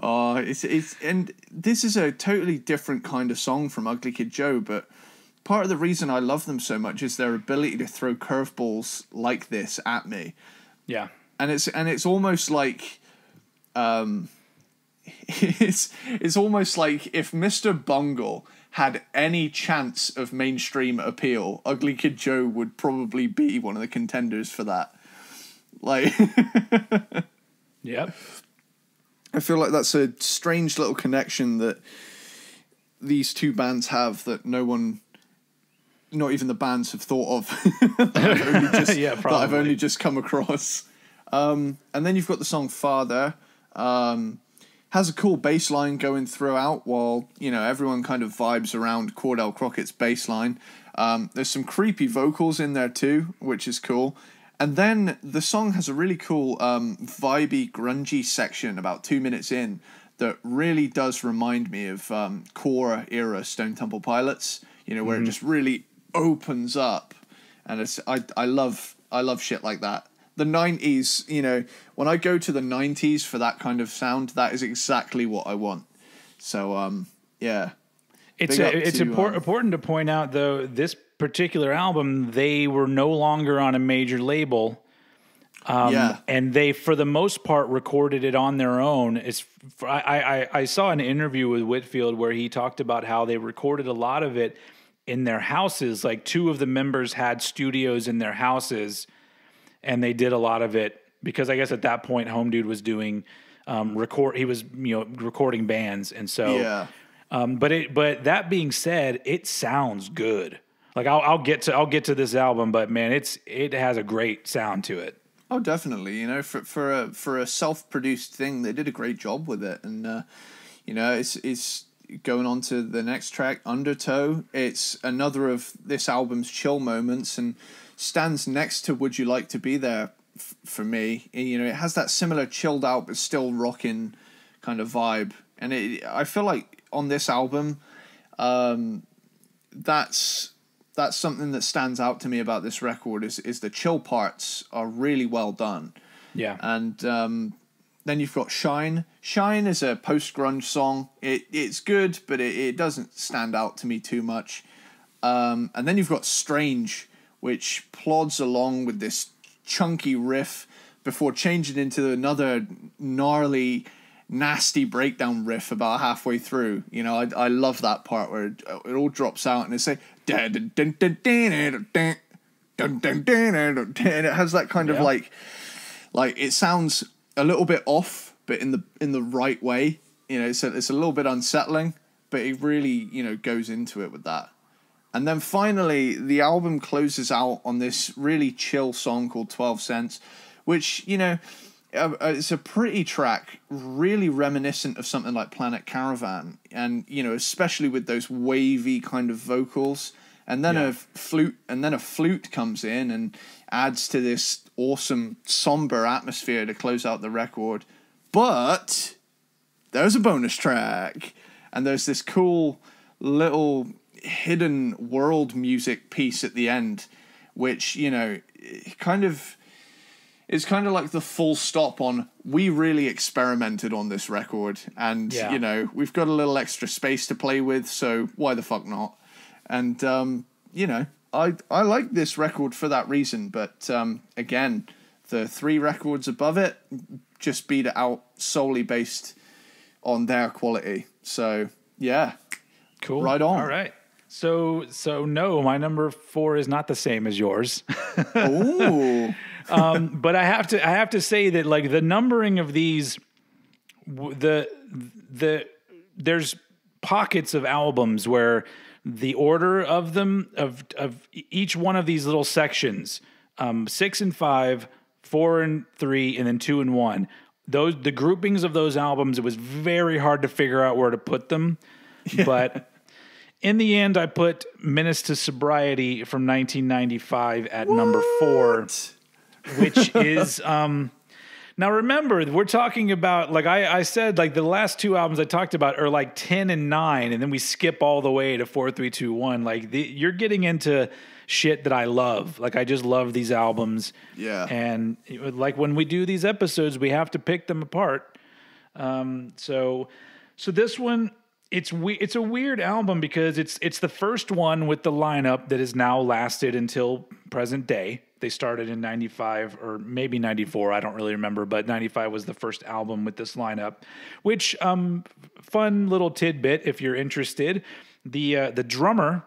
Oh, it's and this is a totally different kind of song from Ugly Kid Joe, but part of the reason I love them so much is their ability to throw curveballs like this at me. Yeah. And it's almost like it's almost like if Mr. Bungle had any chance of mainstream appeal, Ugly Kid Joe would probably be one of the contenders for that. Like Yep. I feel like that's a strange little connection that these two bands have that no one, not even the bands, have thought of. that I've only just come across. And then you've got the song Father. Has a cool bass line going throughout while, you know, everyone kind of vibes around Cordell Crockett's bass line. There's some creepy vocals in there too, which is cool. And then the song has a really cool vibey, grungy section about 2 minutes in that really does remind me of core era Stone Temple Pilots, you know, where it just really opens up. And it's I love shit like that. The 90s, you know, when I go to the 90s for that kind of sound, that is exactly what I want. So, yeah. It's important to point out, though, this particular album, they were no longer on a major label. And they, for the most part, recorded it on their own. I saw an interview with Whitfield where he talked about how they recorded a lot of it in their houses. Like, two of the members had studios in their houses, and they did a lot of it because I guess at that point, Home Dude was doing he was, you know, recording bands, and so yeah. But that being said, it sounds good. Like I'll get to this album, but man, it has a great sound to it. Oh, definitely. You know, for a self-produced thing, they did a great job with it, and you know, it's going on to the next track, Undertow. It's another of this album's chill moments, and stands next to Would You Like to Be There for me. You know, it has that similar chilled out but still rocking kind of vibe, and I feel like on this album, that's something that stands out to me about this record is the chill parts are really well done. Yeah. And then you've got Shine. Shine is a post-grunge song. It's good, but it doesn't stand out to me too much. And then you've got Strange, which plods along with this chunky riff before changing into another gnarly, nasty breakdown riff about halfway through. You know, I love that part where it all drops out and it's like, and it has that kind of like it sounds a little bit off, but in the right way. You know, it's a little bit unsettling, but it really, you know, goes into it with that. And then finally, the album closes out on this really chill song called 12 Cents, which, you know, it's a pretty track, really reminiscent of something like Planet Caravan. And, you know, especially with those wavy kind of vocals. And then a flute comes in and adds to this awesome, somber atmosphere to close out the record. But there's a bonus track. And there's this cool little hidden world music piece at the end, which, you know, it's kind of like the full stop on, we really experimented on this record, and you know, we've got a little extra space to play with, so why the fuck not? And you know, I like this record for that reason, but again, the 3 records above it just beat it out solely based on their quality. So yeah, cool, right on. All right. So no, my number 4 is not the same as yours. Ooh. But I have to say that, like, the numbering of these, there's pockets of albums where the order of them, of each one of these little sections, 6 and 5, 4 and 3, and then 2 and 1. The groupings of those albums, it was very hard to figure out where to put them, but. In the end, I put Menace to Sobriety from 1995 at number 4, which is, now remember, we're talking about, like I said, like the last 2 albums I talked about are like 10 and 9, and then we skip all the way to 4, 3, 2, 1. Like you're getting into shit that I love. Like, I just love these albums. Yeah. And like when we do these episodes, we have to pick them apart. So this one, it's a weird album because it's the first one with the lineup that has now lasted until present day. They started in 95 or maybe 94, I don't really remember, but 95 was the first album with this lineup, which fun little tidbit if you're interested. The drummer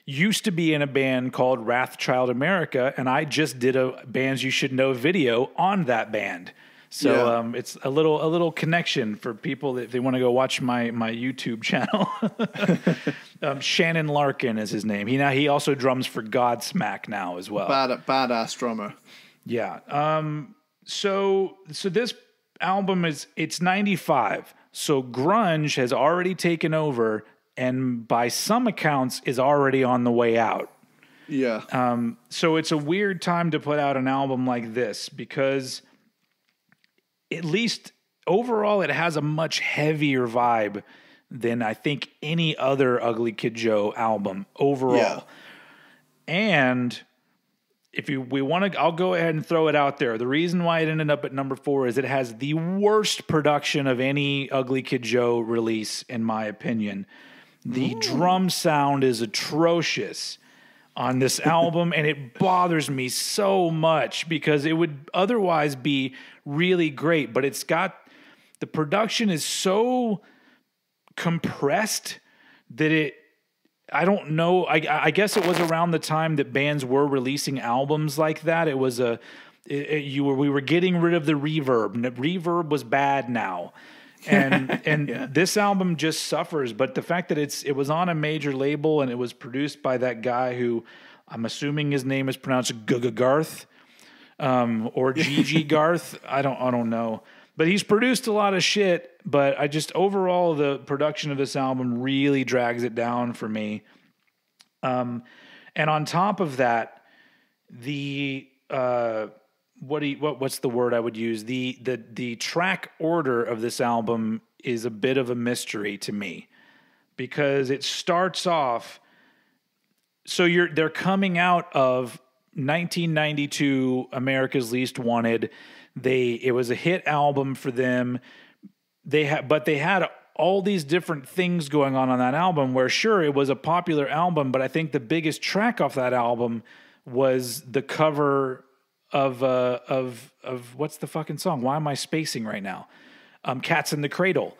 used to be in a band called Wrathchild America, and I just did a Bands You Should Know video on that band. So it's a little connection for people that they want to go watch my YouTube channel. Shannon Larkin is his name. He also drums for Godsmack now as well. Badass drummer. Yeah. So this album it's 95. So grunge has already taken over, and by some accounts is already on the way out. Yeah. So it's a weird time to put out an album like this because, at least overall, it has a much heavier vibe than I think any other Ugly Kid Joe album overall. Yeah. And if we want to, I'll go ahead and throw it out there. The reason why it ended up at number 4 is it has the worst production of any Ugly Kid Joe release, in my opinion. The drum sound is atrocious on this album, and it bothers me so much because it would otherwise be really great, but the production is so compressed that I don't know. I guess it was around the time that bands were releasing albums like that. It was we were getting rid of the reverb, and the reverb was bad now. And yeah. This album just suffers, but the fact that it was on a major label and it was produced by that guy who I'm assuming his name is pronounced Garth, or Gigi Garth. I don't know, but he's produced a lot of shit, but overall the production of this album really drags it down for me. And on top of that, what's the word I would use? The track order of this album is a bit of a mystery to me because it starts off. So they're coming out of 1992, America's Least Wanted. It was a hit album for them. They had all these different things going on that album where, sure, it was a popular album, but I think the biggest track off that album was the cover of what's the fucking song? Why am I spacing right now? Cats in the Cradle.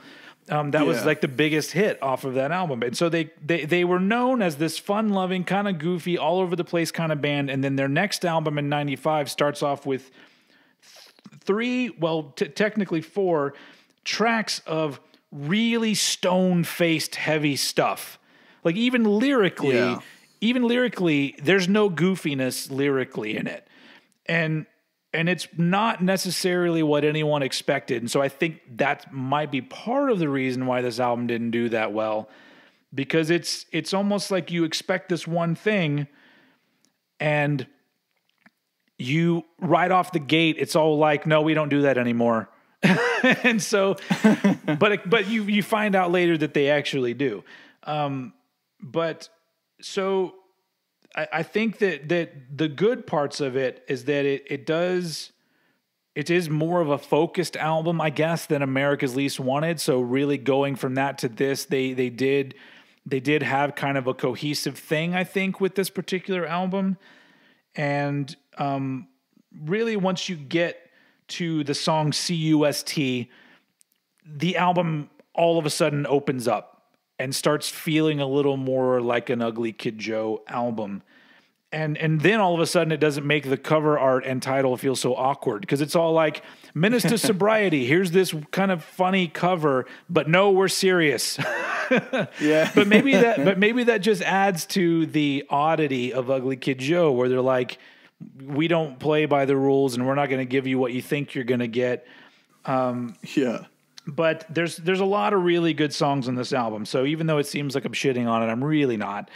That was like the biggest hit off of that album. And so they were known as this fun-loving, kind of goofy, all over the place kind of band. And then their next album in 95 starts off with technically 4 tracks of really stone-faced heavy stuff. Like even lyrically, there's no goofiness lyrically in it. And it's not necessarily what anyone expected. And so I think that might be part of the reason why this album didn't do that well, because it's almost like you expect this one thing and you right off the gate, it's all like, no, we don't do that anymore. And so, but you find out later that they actually do. But so I think that the good parts of it is that it is more of a focused album, I guess, than America's Least Wanted. So really going from that to this, they did have kind of a cohesive thing, I think, with this particular album. And really, once you get to the song CUST, the album all of a sudden opens up and starts feeling a little more like an Ugly Kid Joe album. And then all of a sudden it doesn't make the cover art and title feel so awkward, because it's all like, Menace to Sobriety, here's this kind of funny cover, but no, we're serious. Yeah. But maybe that just adds to the oddity of Ugly Kid Joe, where they're like, we don't play by the rules and we're not going to give you what you think you're going to get. Yeah. But there's a lot of really good songs on this album. So even though it seems like I'm shitting on it, I'm really not.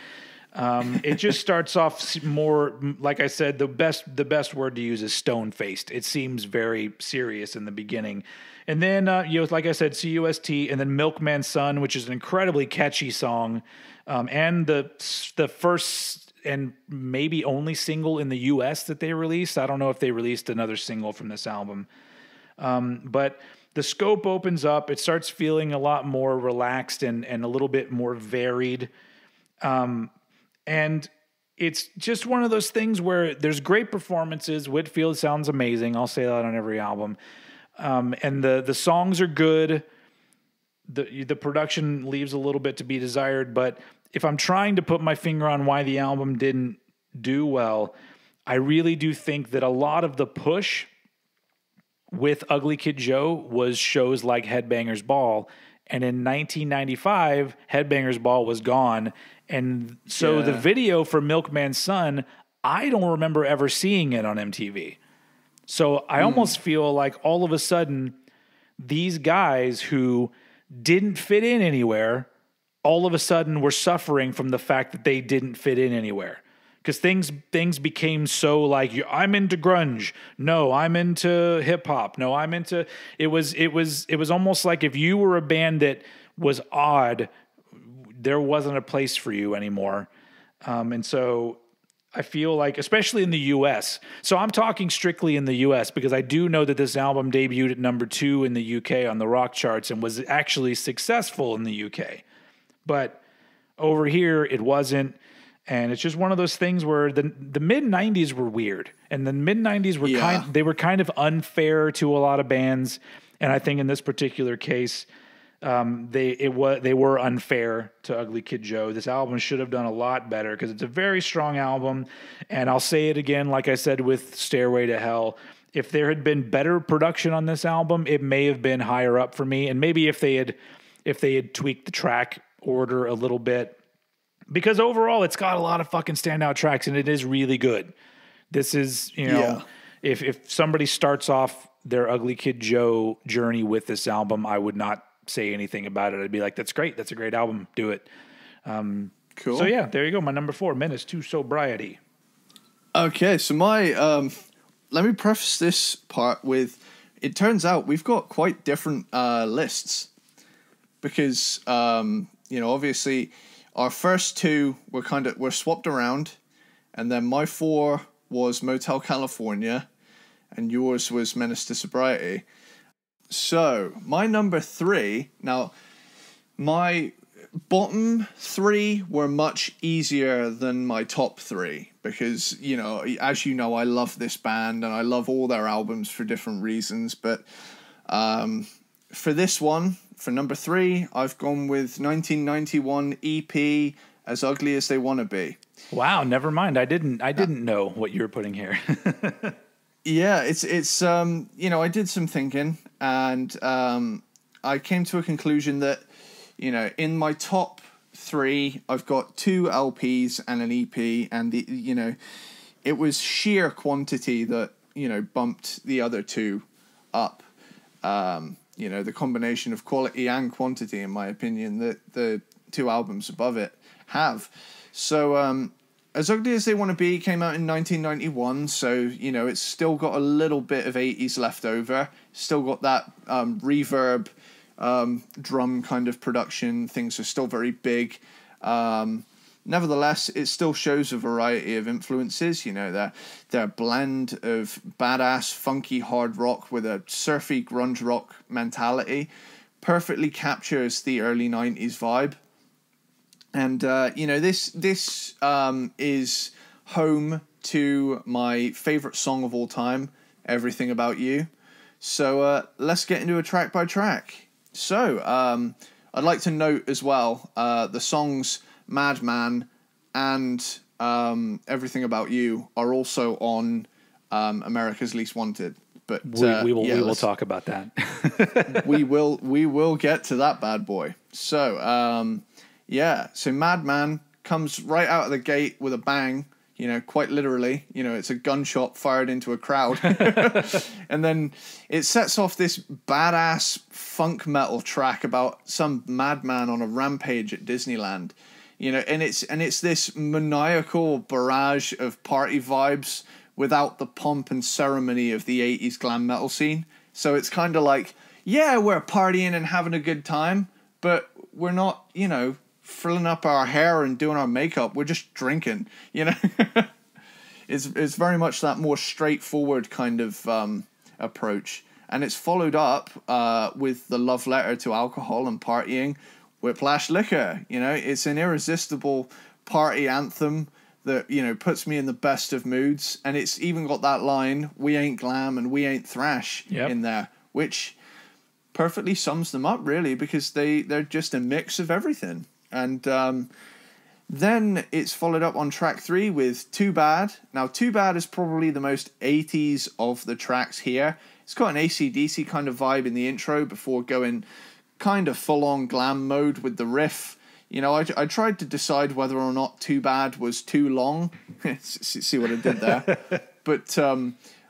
It just starts off more, like I said, the best word to use is stone-faced. It seems very serious in the beginning. And then, like I said, CUST, and then Milkman's Son, which is an incredibly catchy song. And the first and maybe only single in the US that they released. I don't know if they released another single from this album. But the scope opens up. It starts feeling a lot more relaxed and a little bit more varied. And it's just one of those things where there's great performances. Whitfield sounds amazing. I'll say that on every album. And the songs are good. The production leaves a little bit to be desired, but if I'm trying to put my finger on why the album didn't do well, I really do think that a lot of the push with Ugly Kid Joe was shows like Headbangers Ball. And in 1995, Headbangers Ball was gone. And so the video for Milkman's Son, I don't remember ever seeing it on MTV. So I almost feel like all of a sudden, these guys who didn't fit in anywhere, all of a sudden were suffering from the fact that they didn't fit in anywhere. Because things became so like, I'm into grunge. No, I'm into hip hop. No, I'm into. It was almost like if you were a band that was odd, there wasn't a place for you anymore. And so I feel like, especially in the U.S. So I'm talking strictly in the U.S. because I do know that this album debuted at number 2 in the U.K. on the rock charts and was actually successful in the U.K. But over here, it wasn't. And it's just one of those things where the mid-90s were weird. And the mid-90s were kind of unfair to a lot of bands. And I think in this particular case, they were unfair to Ugly Kid Joe. This album should have done a lot better because it's a very strong album. And I'll say it again, like I said with Stairway to Hell, if there had been better production on this album, it may have been higher up for me. And maybe if they had tweaked the track order a little bit, because overall it's got a lot of fucking standout tracks and it is really good. This is, if somebody starts off their Ugly Kid Joe journey with this album, I would not say anything about it. I'd be like, that's great. That's a great album. Do it. Cool. So yeah, there you go. My number 4, Menace to Sobriety. Okay. So let me preface this part with, it turns out we've got quite different lists because, obviously our first 2 were swapped around, and then my 4 was Motel California, and yours was Menace to Sobriety. So my number 3, now my bottom 3 were much easier than my top 3 because, as you know, I love this band and I love all their albums for different reasons. But for this one, for number 3, I've gone with 1991 EP, As Ugly as They Want to Be. Wow, never mind. I didn't know what you were putting here. Yeah, it's you know, I did some thinking, and I came to a conclusion that, you know, in my top three, I've got two LPs and an EP, and the, you know, it was sheer quantity that, you know, bumped the other two up. You know, the combination of quality and quantity, in my opinion, that the two albums above it have. So, As Ugly As They Want to Be came out in 1991, so, you know, it's still got a little bit of 80s left over. Still got that reverb, drum kind of production. Things are still very big. Nevertheless, it still shows a variety of influences. You know, their blend of badass, funky hard rock with a surfy grunge rock mentality perfectly captures the early 90s vibe. And, you know, this is home to my favorite song of all time, Everything About You. So let's get into a track by track. So I'd like to note as well, the songs Madman and Everything About You are also on America's Least Wanted. But we will talk about that. we will get to that bad boy. So yeah, so Madman comes right out of the gate with a bang, you know, quite literally. You know, it's a gunshot fired into a crowd. And then it sets off this badass funk metal track about some madman on a rampage at Disneyland. You know, and it's this maniacal barrage of party vibes without the pomp and ceremony of the 80s glam metal scene. So it's kind of like, yeah, we're partying and having a good time, but we're not, you know, frilling up our hair and doing our makeup. We're just drinking, you know. It's very much that more straightforward kind of approach. And it's followed up with the love letter to alcohol and partying, Whiplash Liquor. You know, it's an irresistible party anthem that, you know, puts me in the best of moods. And it's even got that line, we ain't glam and we ain't thrash, in there, which perfectly sums them up, really, because they're just a mix of everything. And then it's followed up on track 3 with Too Bad. Now, Too Bad is probably the most 80s of the tracks here. It's got an AC/DC kind of vibe in the intro before going kind of full-on glam mode with the riff. You know, I tried to decide whether or not Too Bad was too long. See what I did there? But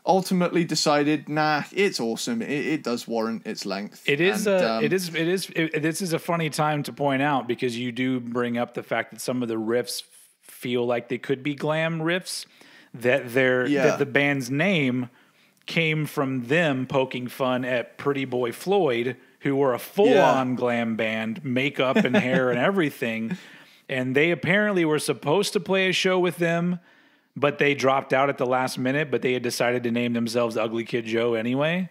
ultimately decided, nah, it's awesome. It does warrant its length. This is a funny time to point out, because you do bring up the fact that some of the riffs feel like they could be glam riffs, that the band's name came from them poking fun at Pretty Boy Floyd, who were a full-on glam band, makeup and hair and everything. And they apparently were supposed to play a show with them, but they dropped out at the last minute, but they had decided to name themselves Ugly Kid Joe anyway.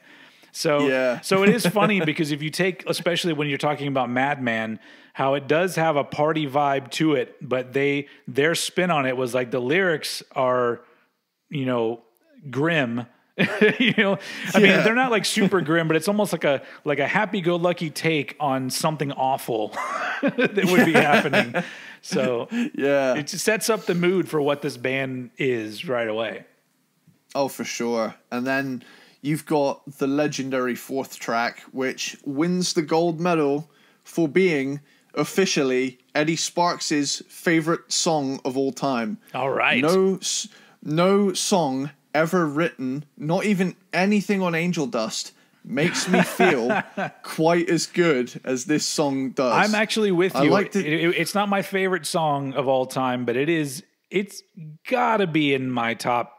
So it is funny, because if you take, especially when you're talking about Madman, how it does have a party vibe to it, but their spin on it was like the lyrics are, you know, grim. You know, I mean, they're not like super grim, but it's almost like a happy-go-lucky take on something awful that would be happening. So it just sets up the mood for what this band is right away. Oh, for sure. And then you've got the legendary 4th track, which wins the gold medal for being officially Eddie Sparxx's favorite song of all time. All right. No song ever written, not even anything on Angel Dust, makes me feel quite as good as this song does. I'm actually with you. It's not my favorite song of all time, but it's gotta be in my top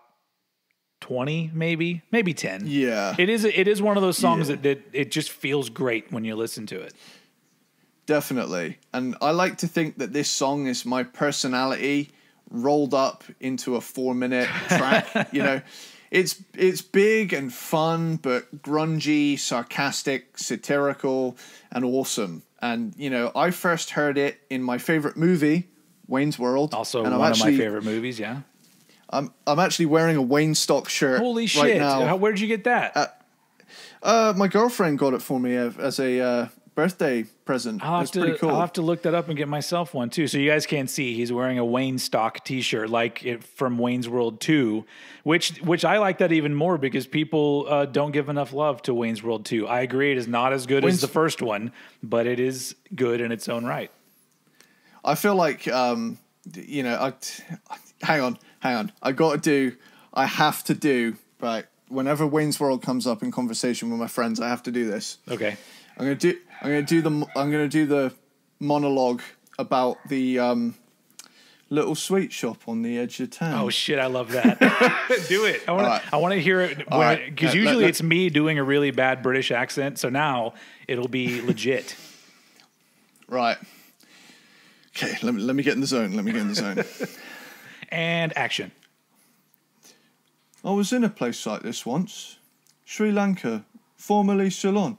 20, maybe 10. Yeah. It is one of those songs that it just feels great when you listen to it. Definitely. And I like to think that this song is my personality rolled up into a 4-minute track. You know, it's big and fun, but grungy, sarcastic, satirical, and awesome. And, you know, I first heard it in my favorite movie, Wayne's World. Also one of my favorite movies, yeah. I'm actually wearing a Wayne Stock shirt. Holy shit. Right now. Where'd you get that? My girlfriend got it for me as a birthday present. It's pretty cool. I'll have to look that up and get myself one too. So you guys can't see, he's wearing a Wayne stock T-shirt, like it from Wayne's World 2, which I like that even more because people don't give enough love to Wayne's World 2. I agree, it is not as good as the first one, but it is good in its own right. I feel like hang on. I have to do right. Whenever Wayne's World comes up in conversation with my friends, I have to do this. Okay. I'm gonna do the monologue about the little sweet shop on the edge of town. Oh shit, I love that. Do it. I want to hear it because usually it's me doing a really bad British accent, so now it'll be legit. Right. Okay, let me get in the zone. And action. I was in a place like this once. Sri Lanka, formerly Ceylon.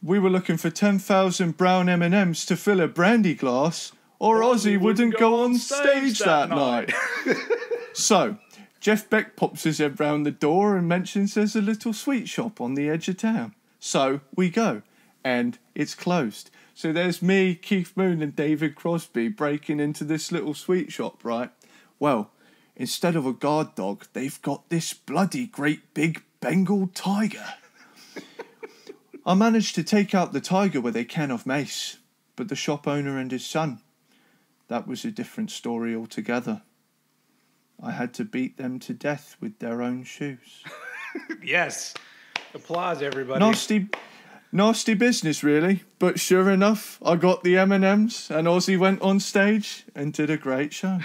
We were looking for 10,000 brown M&Ms to fill a brandy glass, or Ozzy wouldn't go on stage that night. So, Jeff Beck pops his head round the door and mentions there's a little sweet shop on the edge of town. So, we go, and it's closed. So there's me, Keith Moon, and David Crosby breaking into this little sweet shop, right? Well, instead of a guard dog, they've got this bloody great big Bengal tiger. I managed to take out the tiger with a can of mace, but the shop owner and his son, that was a different story altogether. I had to beat them to death with their own shoes. Yes. Applause, everybody. Nasty business, really. But sure enough, I got the M&Ms, and Ozzy went on stage and did a great show.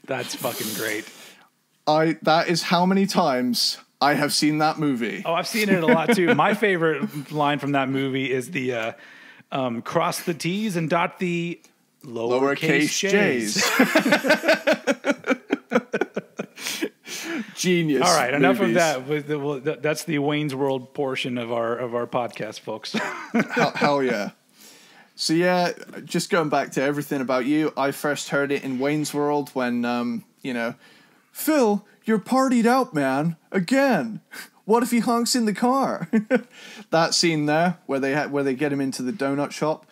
That's fucking great. That is how many times I have seen that movie. Oh, I've seen it a lot too. My favorite line from that movie is the cross the T's and dot the lowercase J's. Genius. All right, enough of that. That's the Wayne's World portion of our podcast, folks. Hell yeah. So yeah, just going back to everything about you, I first heard it in Wayne's World when, Phil, you're partied out, man. Again. What if he honks in the car? That scene there where they get him into the donut shop.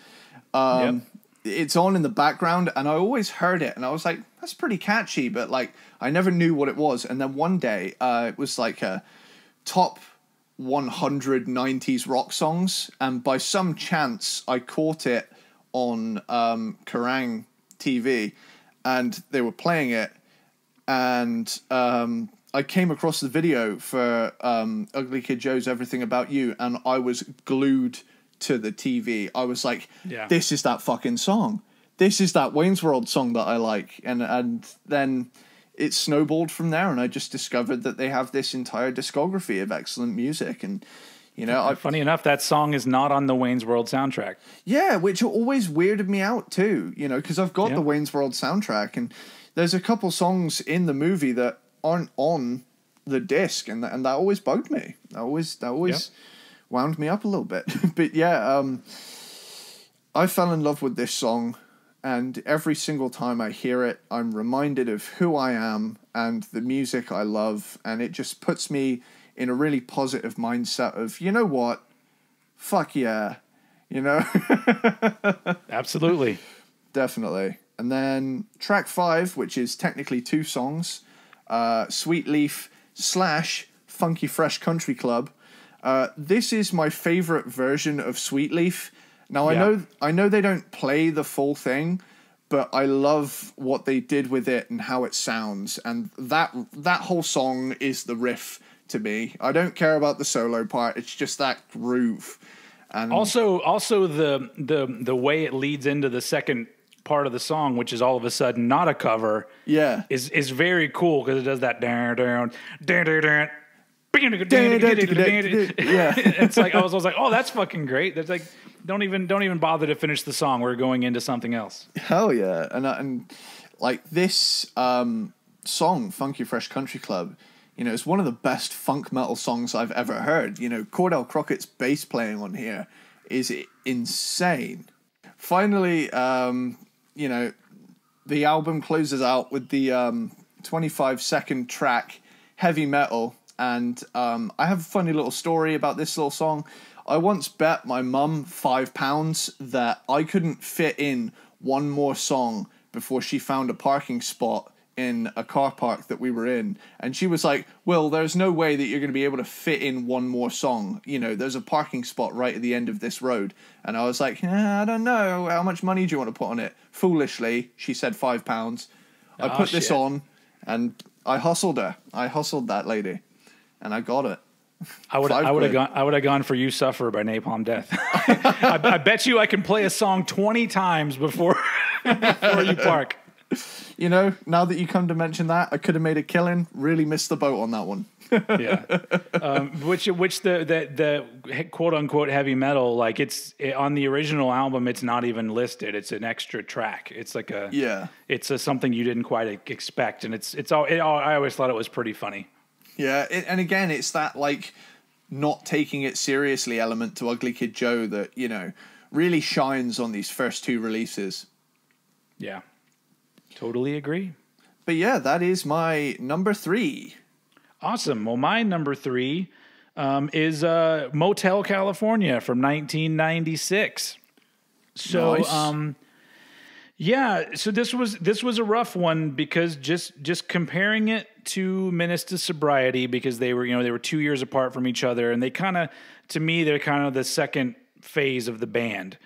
Yep. It's on in the background, and I always heard it, and I was like, that's pretty catchy, but like I never knew what it was. And then one day, it was like a top 100 90s rock songs, and by some chance I caught it on Kerrang TV, and they were playing it, and I came across the video for Ugly Kid Joe's Everything About You, and I was glued to the TV. I was like, This is that fucking song. This is that Wayne's World song that I like. And then it snowballed from there, and I just discovered that they have this entire discography of excellent music. And, funny enough, that song is not on the Wayne's World soundtrack. Yeah, which always weirded me out too, because I've got the Wayne's World soundtrack, and there's a couple songs in the movie that aren't on the disc, and that always bugged me. That always wound me up a little bit. But yeah, I fell in love with this song, and every single time I hear it, I'm reminded of who I am and the music I love, and it just puts me in a really positive mindset of, you know what, fuck yeah, Absolutely. Definitely. And then track 5, which is technically 2 songs, Sweet Leaf / Funky Fresh Country Club. This is my favorite version of Sweet Leaf. Now, I know they don't play the full thing, but I love what they did with it and how it sounds. And that whole song is the riff to me. I don't care about the solo part. It's just that groove. And also the way it leads into the second part of the song, which is all of a sudden not a cover, is very cool because it does that down. It's like I was like, oh, that's fucking great. That's like, don't even bother to finish the song. We're going into something else. Hell yeah. And like this song, Funky Fresh Country Club, it's one of the best funk metal songs I've ever heard. Cordell Crockett's bass playing on here is insane. Finally, the album closes out with the 25-second track, Heavy Metal. And I have a funny little story about this little song. I once bet my mum £5 that I couldn't fit in one more song before she found a parking spot in a car park that we were in. And she was like, well, there's no way that you're going to be able to fit in one more song. You know, there's a parking spot right at the end of this road. And I was like, I don't know. How much money do you want to put on it? Foolishly, she said £5. I put this on and I hustled her. I hustled that lady and I got it. I would have gone for You Suffer by Napalm Death. I bet you I can play a song 20 times before you park. You know, now that you come to mention that, I could have made a killing. Really missed the boat on that one. Yeah. Which the quote unquote heavy metal, like on the original album, it's not even listed. It's an extra track. It's like it's something you didn't quite expect. And I always thought it was pretty funny. Yeah. And again, it's that like not taking it seriously element to Ugly Kid Joe that, you know, really shines on these first two releases. Yeah. Totally agree. But yeah, that is my number 3. Awesome. Well, my number 3 is Motel California from 1996. So, nice. Yeah, so this was a rough one because just comparing it to Menace to Sobriety, because they were 2 years apart from each other, and they're kind of the second phase of the band.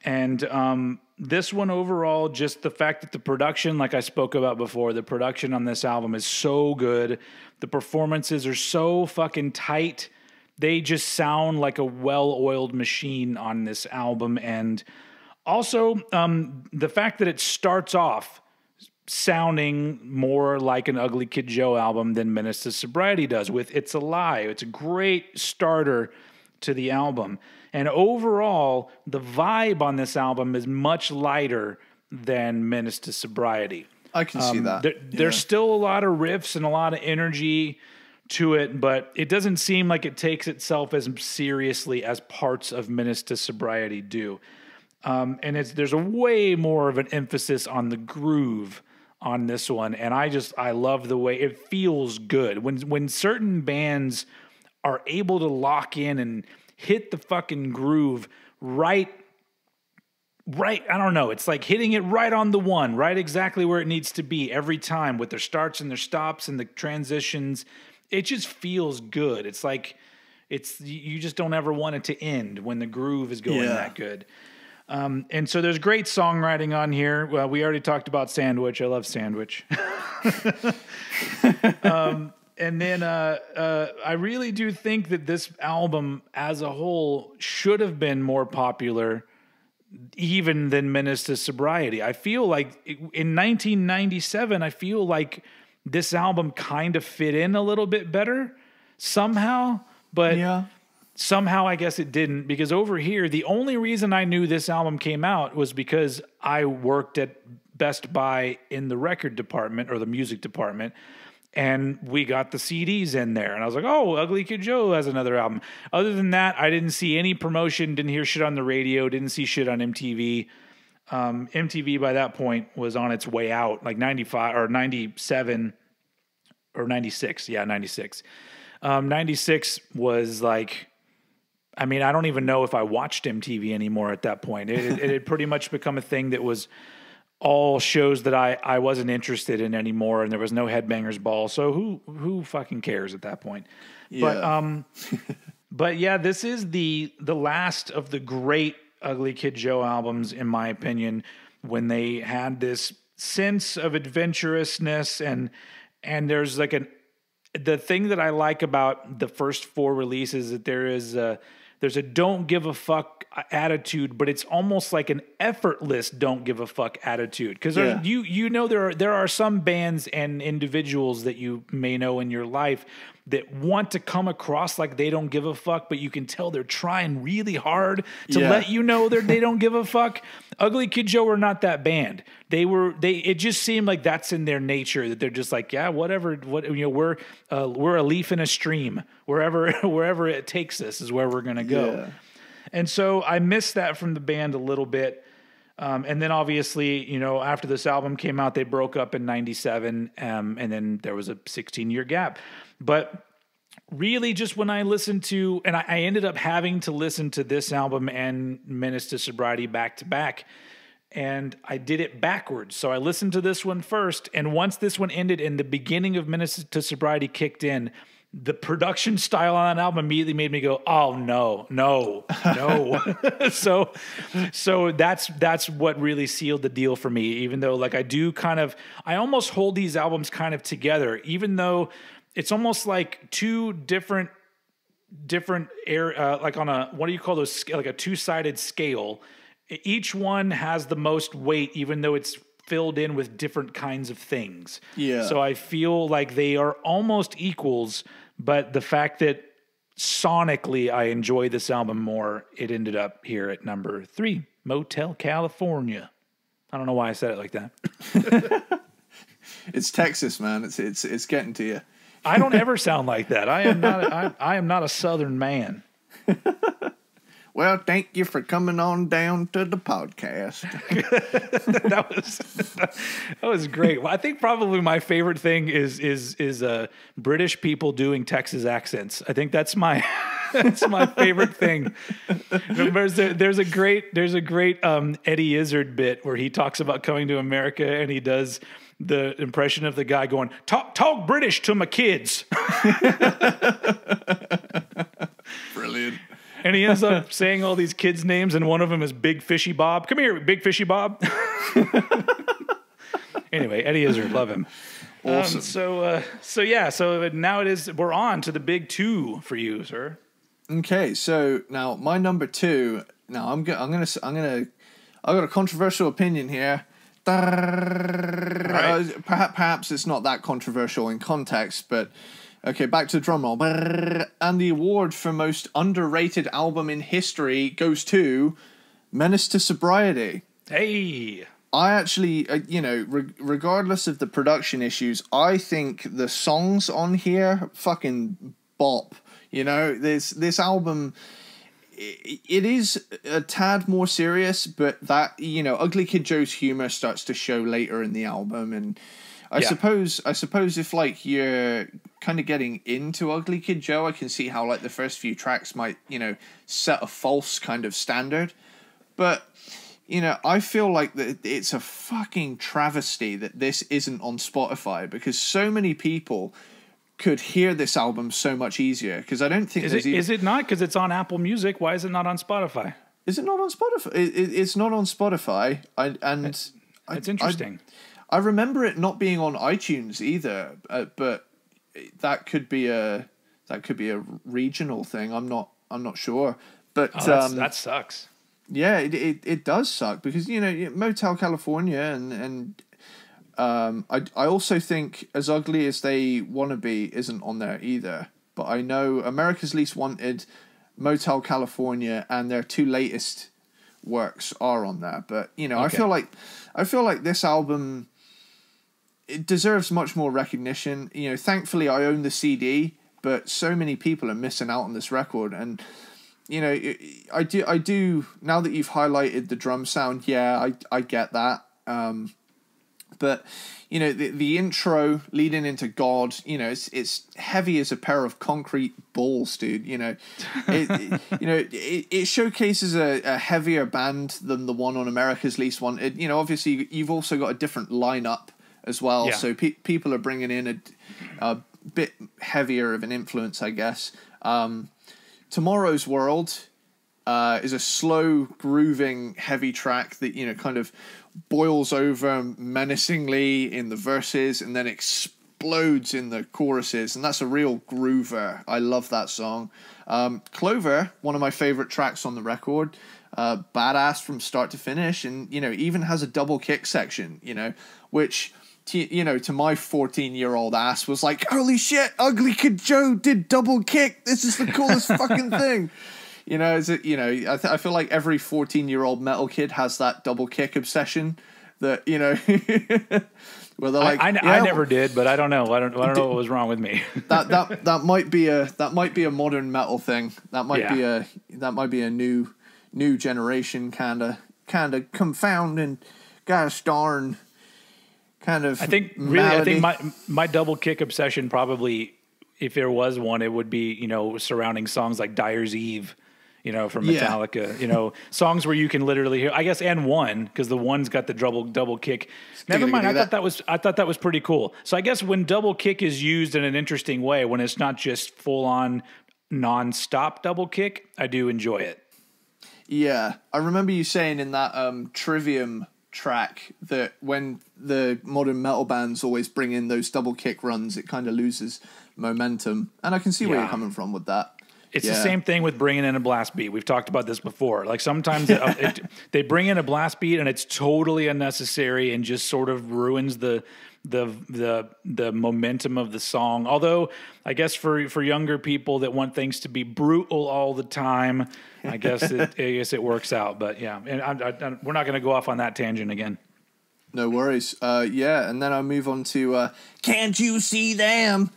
And this one overall, just the fact that the production, like I spoke about before, the production on this album is so good. The performances are so fucking tight. They just sound like a well-oiled machine on this album. And also, the fact that it starts off sounding more like an Ugly Kid Joe album than Menace to Sobriety does with It's a Lie. It's a great starter to the album. And overall, the vibe on this album is much lighter than Menace to Sobriety. I can see that. There's still a lot of riffs and a lot of energy to it, but it doesn't seem like it takes itself as seriously as parts of Menace to Sobriety do. And there's a way more of an emphasis on the groove on this one, and I love the way it feels good. When certain bands are able to lock in and hit the fucking groove right, I don't know. It's like hitting it right on the one, right exactly where it needs to be every time with their starts and their stops and the transitions. It just feels good. It's like you just don't ever want it to end when the groove is going that good. And so there's great songwriting on here. Well, we already talked about Sandwich. I love Sandwich. And then I really do think that this album as a whole should have been more popular even than Menace to Sobriety. I feel like in 1997, I feel like this album kind of fit in a little bit better somehow, but somehow I guess it didn't, because over here, the only reason I knew this album came out was because I worked at Best Buy in the record department or the music department. And we got the CDs in there. And I was like, oh, Ugly Kid Joe has another album. Other than that, I didn't see any promotion, didn't hear shit on the radio, didn't see shit on MTV. MTV by that point was on its way out, like 95 or 97 or 96. Yeah, 96. 96 was like, I mean, I don't even know if I watched MTV anymore at that point. It had pretty much become a thing that was all shows that I wasn't interested in anymore, and there was no Headbangers Ball, so who fucking cares at that point? Yeah. But yeah, this is the last of the great Ugly Kid Joe albums, in my opinion, when they had this sense of adventurousness and there's like the thing that I like about the first 4 releases, that there's a don't give a fuck attitude, but it's almost like an effortless don't give a fuck attitude. Because you know there are some bands and individuals that you may know in your life that want to come across like they don't give a fuck, but you can tell they're trying really hard to let you know they don't give a fuck. Ugly Kid Joe were not that band. It just seemed like that's in their nature, that they're just like, yeah, whatever, we're a leaf in a stream. Wherever it takes us is where we're gonna go. Yeah. And so I missed that from the band a little bit. And then obviously, after this album came out, they broke up in 97, and then there was a 16-year gap. But really just when I listened to, and I ended up having to listen to this album and Menace to Sobriety back to back. And I did it backwards. So I listened to this one first. And once this one ended and the beginning of Menace to Sobriety kicked in, the production style on that album immediately made me go, oh, no. So that's what really sealed the deal for me, even though like I almost hold these albums kind of together, even though it's almost like two different like on a, what do you call those? Like a two-sided scale. Each one has the most weight, even though it's filled in with different kinds of things. Yeah. So I feel like they are almost equals, but the fact that sonically I enjoy this album more, it ended up here at number 3, Motel California. I don't know why I said it like that. It's Texas, man. It's getting to you. I don't ever sound like that. I am not a Southern man. Well, thank you for coming on down to the podcast. that was great. Well, I think probably my favorite thing is British people doing Texas accents. I think that's my favorite thing. There's a great Eddie Izzard bit where he talks about coming to America and he does the impression of the guy going, talk British to my kids. Brilliant. And he ends up saying all these kids' names, and one of them is Big Fishy Bob. Come here, Big Fishy Bob. Anyway, Eddie Izzard, love him. Awesome. So now we're on to the big 2 for you, sir. Okay, so now my number 2. Now I've got a controversial opinion here. Right. Perhaps it's not that controversial in context, but okay, back to the drum roll. And the award for most underrated album in history goes to Menace to Sobriety. Hey. I actually, regardless of the production issues, I think the songs on here fucking bop. This album, it is a tad more serious, but that, Ugly Kid Joe's humor starts to show later in the album. And I suppose if like you're kind of getting into Ugly Kid Joe, I can see how like the first few tracks might, set a false kind of standard. But, I feel like that it's a fucking travesty that this isn't on Spotify, because so many people could hear this album so much easier. Because I don't think is it not? Because it's on Apple Music. Why is it not on Spotify? Is it not on Spotify? It's not on Spotify. It's interesting. I remember it not being on iTunes either, but that could be a regional thing. I'm not sure. But that sucks. Yeah, it does suck, because Motel California and I also think As Ugly as They Wanna Be isn't on there either. But I know America's Least Wanted, Motel California, and their 2 latest works are on there. But okay. I feel like this album, it deserves much more recognition. Thankfully I own the CD, but so many people are missing out on this record. And I do now that you've highlighted the drum sound, I get that. But the intro leading into God, it's heavy as a pair of concrete balls, dude. It showcases a heavier band than the one on America's Least Wanted. Obviously you've also got a different lineup as well, yeah. So people are bringing in a bit heavier of an influence, I guess. Tomorrow's World is a slow, grooving, heavy track that kind of boils over menacingly in the verses and then explodes in the choruses, and that's a real groover. I love that song. Clover, one of my favorite tracks on the record, badass from start to finish, and even has a double kick section, which to my 14-year-old ass was like, holy shit, Ugly Kid Joe did double kick, this is the coolest fucking thing. I feel like every 14-year-old metal kid has that double kick obsession that, where they're like, I never did, but I don't know. I don't know what was wrong with me. that might be a modern metal thing. That might be a new generation kind of confounding, gosh darn kind of. I think my double kick obsession probably if there was one, it would be, surrounding songs like Dyer's Eve, from Metallica, songs where you can literally hear, I guess, and One, because the One's got the double kick. Never mind. I thought that was pretty cool. So I guess when double kick is used in an interesting way, when it's not just full on non-stop double kick, I do enjoy it. Yeah. I remember you saying in that Trivium track that when the modern metal bands always bring in those double kick runs, it kind of loses momentum. And I can see where you're coming from with that. It's the same thing with bringing in a blast beat. We've talked about this before. Like sometimes they bring in a blast beat and it's totally unnecessary and just sort of ruins the momentum of the song. Although I guess for younger people that want things to be brutal all the time, I guess it works out. But yeah, and we're not going to go off on that tangent again. No worries. And then I'll move on to Can't You See Them?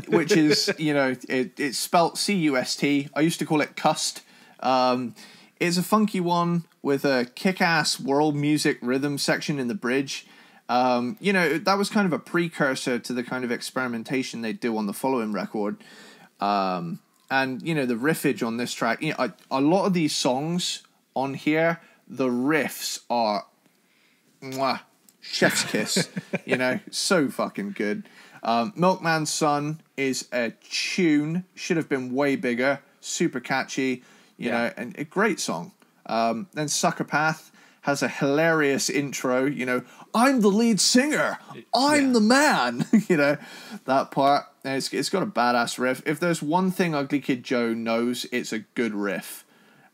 Which is, it's spelt C-U-S-T. I used to call it Cust. It's a funky one with a kick-ass world music rhythm section in the bridge. That was kind of a precursor to the kind of experimentation they do on the following record. And, the riffage on this track, a lot of these songs on here, the riffs are chef's kiss, so fucking good. Milkman's Son is a tune, should have been way bigger, super catchy, and a great song. Then Sucker Path has a hilarious intro, I'm the lead singer, I'm the man, that part. And it's got a badass riff. If there's one thing Ugly Kid Joe knows, it's a good riff.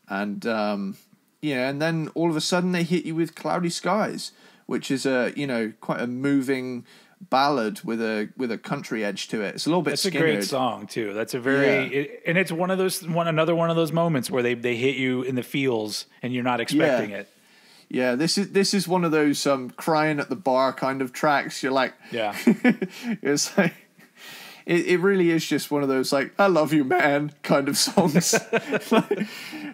And, and then all of a sudden they hit you with Cloudy Skies, which is quite a moving ballad with a country edge to it. It's a little bit. That's a great song too. That's a very and it's another one of those moments where they hit you in the feels and you're not expecting it. Yeah, this is one of those crying at the bar kind of tracks. You're like, it's like it really is just one of those like I love you man kind of songs.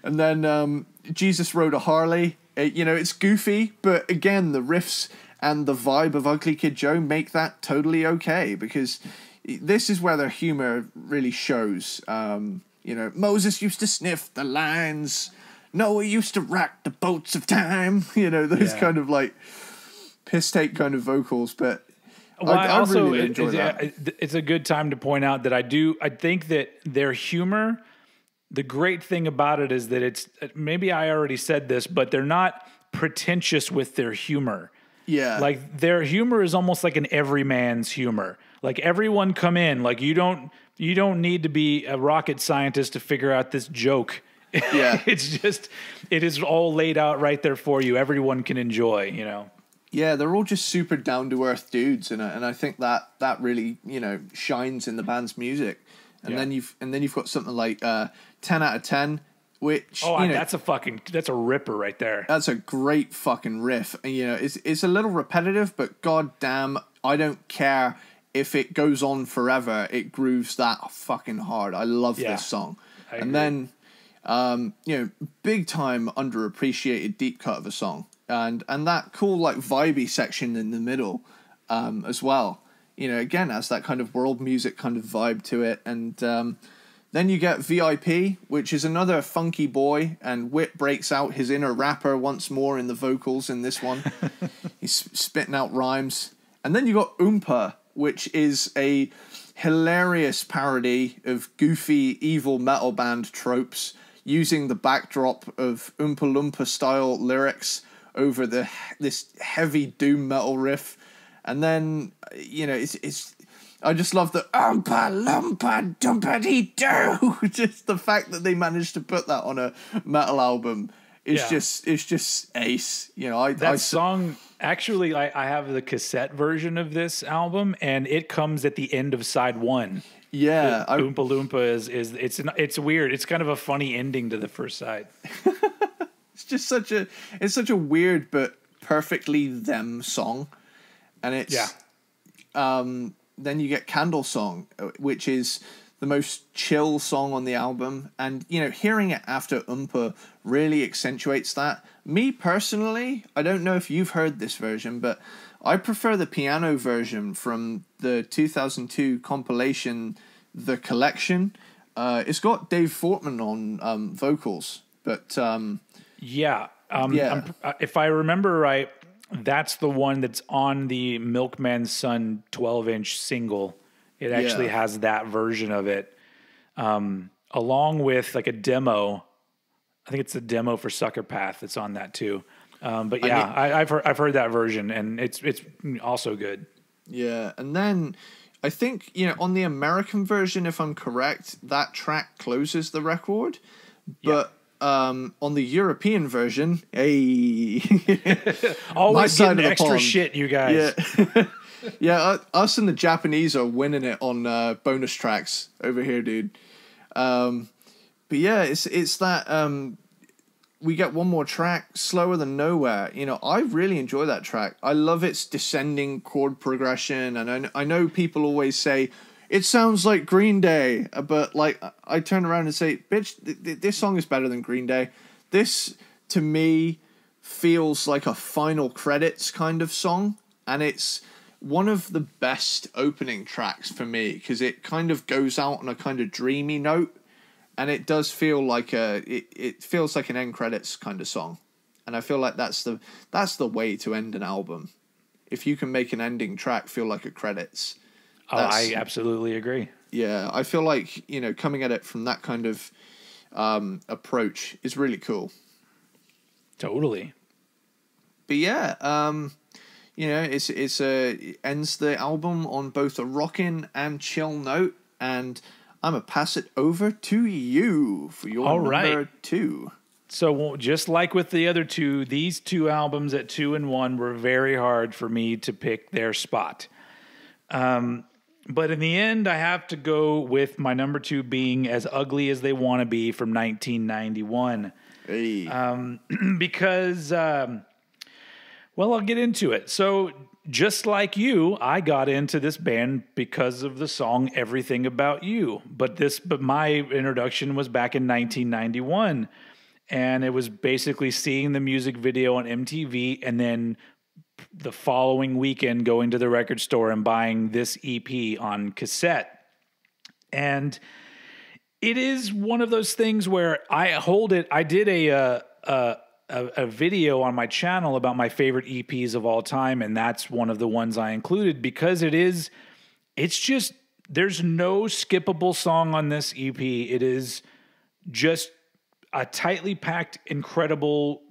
And then Jesus Rode a Harley. It's goofy, but again the riffs and the vibe of Ugly Kid Joe make that totally okay, because this is where their humor really shows. Moses used to sniff the lines. Noah used to rock the boats of time. Those kind of like piss take kind of vocals. But I really enjoy that. It's a good time to point out that I think that their humor, the great thing about it is that it's, maybe I already said this, but they're not pretentious with their humor. Yeah. Like their humor is almost like an everyman's humor. Like everyone come in, like you don't need to be a rocket scientist to figure out this joke. Yeah. it is all laid out right there for you. Everyone can enjoy, Yeah, they're all just super down to earth dudes, and I think that really, shines in the band's music. And then you've got something like 10 out of 10. Which that's a ripper right there. That's a great fucking riff. And, it's a little repetitive, but goddamn, I don't care if it goes on forever. It grooves that fucking hard. I love this song. And then, big time underappreciated deep cut of a song, and that cool like vibey section in the middle, as well. Again has that kind of world music kind of vibe to it, and. Then you get VIP, which is another funky boy, and Whit breaks out his inner rapper once more in the vocals in this one. He's spitting out rhymes. And then you got Oompa, which is a hilarious parody of goofy, evil metal band tropes, using the backdrop of Oompa Loompa style lyrics over this heavy doom metal riff. And then, it's I just love the Oompa Loompa Dumpity-Doo. Just the fact that they managed to put that on a metal album is just ace. That song, actually, I have the cassette version of this album, and it comes at the end of side one. Yeah, Oompa Loompa it's weird. It's kind of a funny ending to the first side. It's such a weird but perfectly them song, and it's Then you get Candle Song, which is the most chill song on the album. And, hearing it after Oompa really accentuates that. Me, personally, I don't know if you've heard this version, but I prefer the piano version from the 2002 compilation, The Collection. It's got Dave Fortman on vocals, but yeah. yeah. If I remember right, that's the one that's on the Milkman's Son 12-inch single. It actually has that version of it, along with like a demo. I think it's the demo for Sucker Path that's on that too. But yeah, I've heard that version, and it's also good. Yeah, and then I think, on the American version, if I'm correct, that track closes the record, but on the European version, hey, always getting extra shit, you guys. Yeah. Yeah, us and the Japanese are winning it on bonus tracks over here, dude. But yeah, it's that we get one more track, Slower Than Nowhere. I really enjoy that track. I love its descending chord progression, and I know people always say it sounds like Green Day, but like I turn around and say, bitch, this song is better than Green Day. This to me feels like a final credits kind of song, and it's one of the best opening tracks for me because it kind of goes out on a kind of dreamy note, and it does feel like it feels like an end credits kind of song, and I feel like that's the way to end an album. If you can make an ending track feel like a credits. I absolutely agree. Yeah, I feel like coming at it from that kind of approach is really cool. Totally. But yeah, it ends the album on both a rockin' and chill note, and I'm gonna pass it over to you for your number 2. So just like with the other two, these two albums at 2 and 1 were very hard for me to pick their spot. But in the end, I have to go with my number 2 being As Ugly as They Want to Be from 1991. Hey. Because, I'll get into it. So just like you, I got into this band because of the song Everything About You. But my introduction was back in 1991. And it was basically seeing the music video on MTV and then the following weekend going to the record store and buying this EP on cassette. And it is one of those things where I hold it. I did a video on my channel about my favorite EPs of all time, and that's one of the ones I included because it's just, there's no skippable song on this EP. It is just a tightly packed, incredible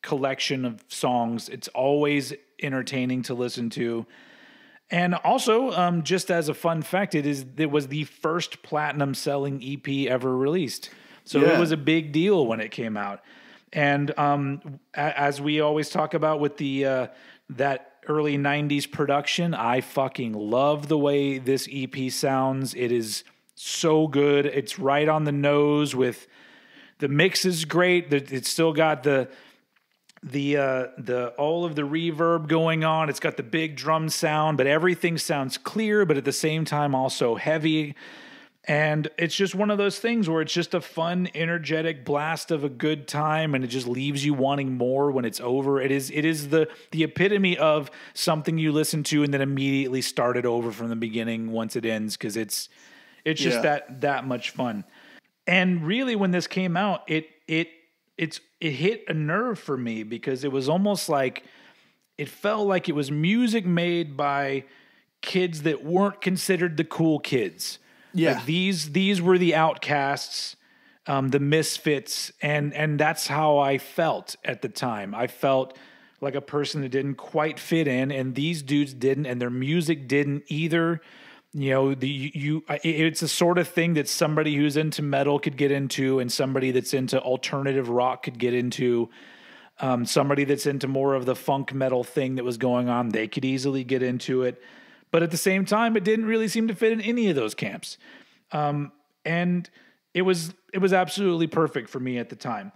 collection of songs. It's always entertaining to listen to. And also, just as a fun fact, it was the first platinum selling EP ever released. So it was a big deal when it came out. And as we always talk about with the that early 90s production, I fucking love the way this EP sounds. It is so good. It's right on the nose with the mix is great. It's still got the all of the reverb going on. It's got the big drum sound, but everything sounds clear, but at the same time also heavy. And it's just one of those things where it's just a fun, energetic blast of a good time, and it just leaves you wanting more when it's over. It is the epitome of something you listen to and then immediately start it over from the beginning once it ends, because it's just that much fun. And really, when this came out, it hit a nerve for me because it was almost like it felt like it was music made by kids that weren't considered the cool kids. Yeah, like these were the outcasts, the misfits, and that's how I felt at the time. I felt like a person that didn't quite fit in, and these dudes didn't, and their music didn't either. It's a sort of thing that somebody who's into metal could get into, and somebody that's into alternative rock could get into. Somebody that's into more of the funk metal thing that was going on, they could easily get into it. But at the same time, it didn't really seem to fit in any of those camps. And it was absolutely perfect for me at the time.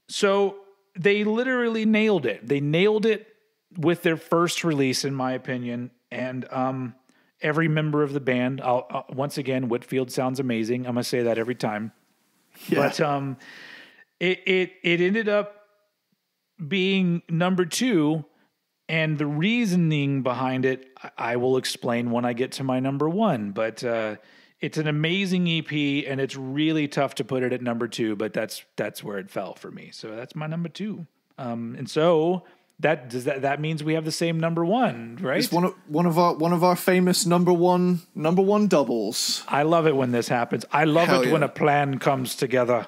So they literally nailed it. They nailed it with their first release, in my opinion. And every member of the band, once again, Whitfield sounds amazing. I'm going to say that every time. Yeah. But it ended up being number 2 And the reasoning behind it, I will explain when I get to my number one. But it's an amazing EP, and it's really tough to put it at number two. But that's where it fell for me. So that's my number two. And so that means we have the same number one, right? It's one of our famous number one doubles. I love it when this happens. I love it when a plan comes together.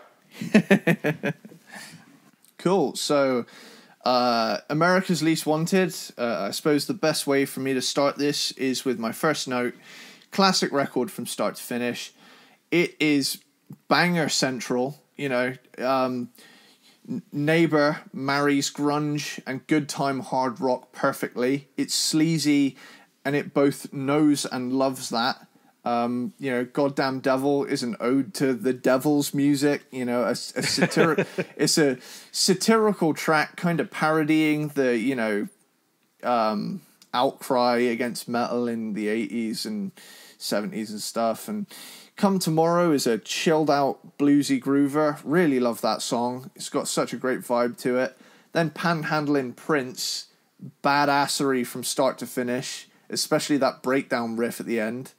Cool. So. America's Least Wanted. I suppose the best way for me to start this is with my first note. Classic record from start to finish. It is banger central. Neighbor marries grunge and good time hard rock perfectly. It's sleazy, and it both knows and loves that. Goddamn Devil is an ode to the devil's music, it's a satirical track kind of parodying the, outcry against metal in the 80s and 70s and stuff. And Come Tomorrow is a chilled out bluesy groover. Really love that song. It's got such a great vibe to it. Then Panhandling Prince, badassery from start to finish, especially that breakdown riff at the end.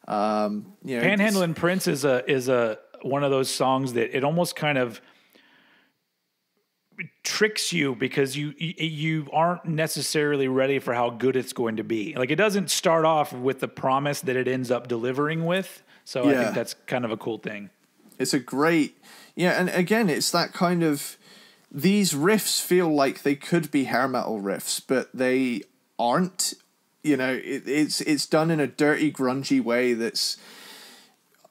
Panhandling Prince is a one of those songs that it almost kind of tricks you because you aren't necessarily ready for how good it's going to be. Like, it doesn't start off with the promise that it ends up delivering with. So I think that's kind of a cool thing. It's a great, and again, it's that kind of, these riffs feel like they could be hair metal riffs, but they aren't. It's done in a dirty, grungy way that's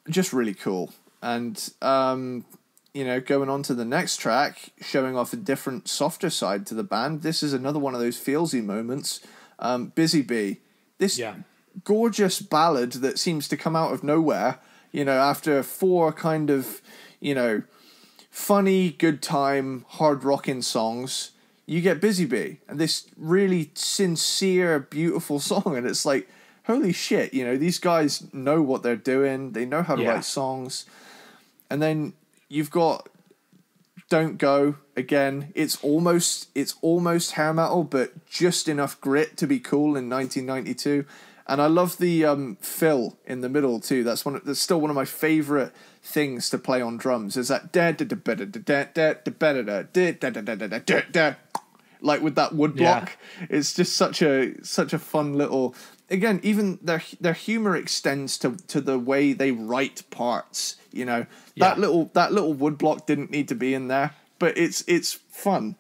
just really cool. And, going on to the next track, showing off a different, softer side to the band. This is another one of those feelsy moments. Busy Bee. This gorgeous ballad that seems to come out of nowhere, after four kind of, funny, good time, hard rocking songs. You get Busy Bee, and this really sincere, beautiful song, and it's like, holy shit, these guys know what they're doing, they know how to write songs. And then you've got Don't Go, again, it's almost hair metal, but just enough grit to be cool in 1992. And I love the fill in the middle too. That's still one of my favorite things to play on drums. Is that like with that wood block. It's just such a fun little. Again, even their humor extends to the way they write parts. That little wood block didn't need to be in there, but it's fun.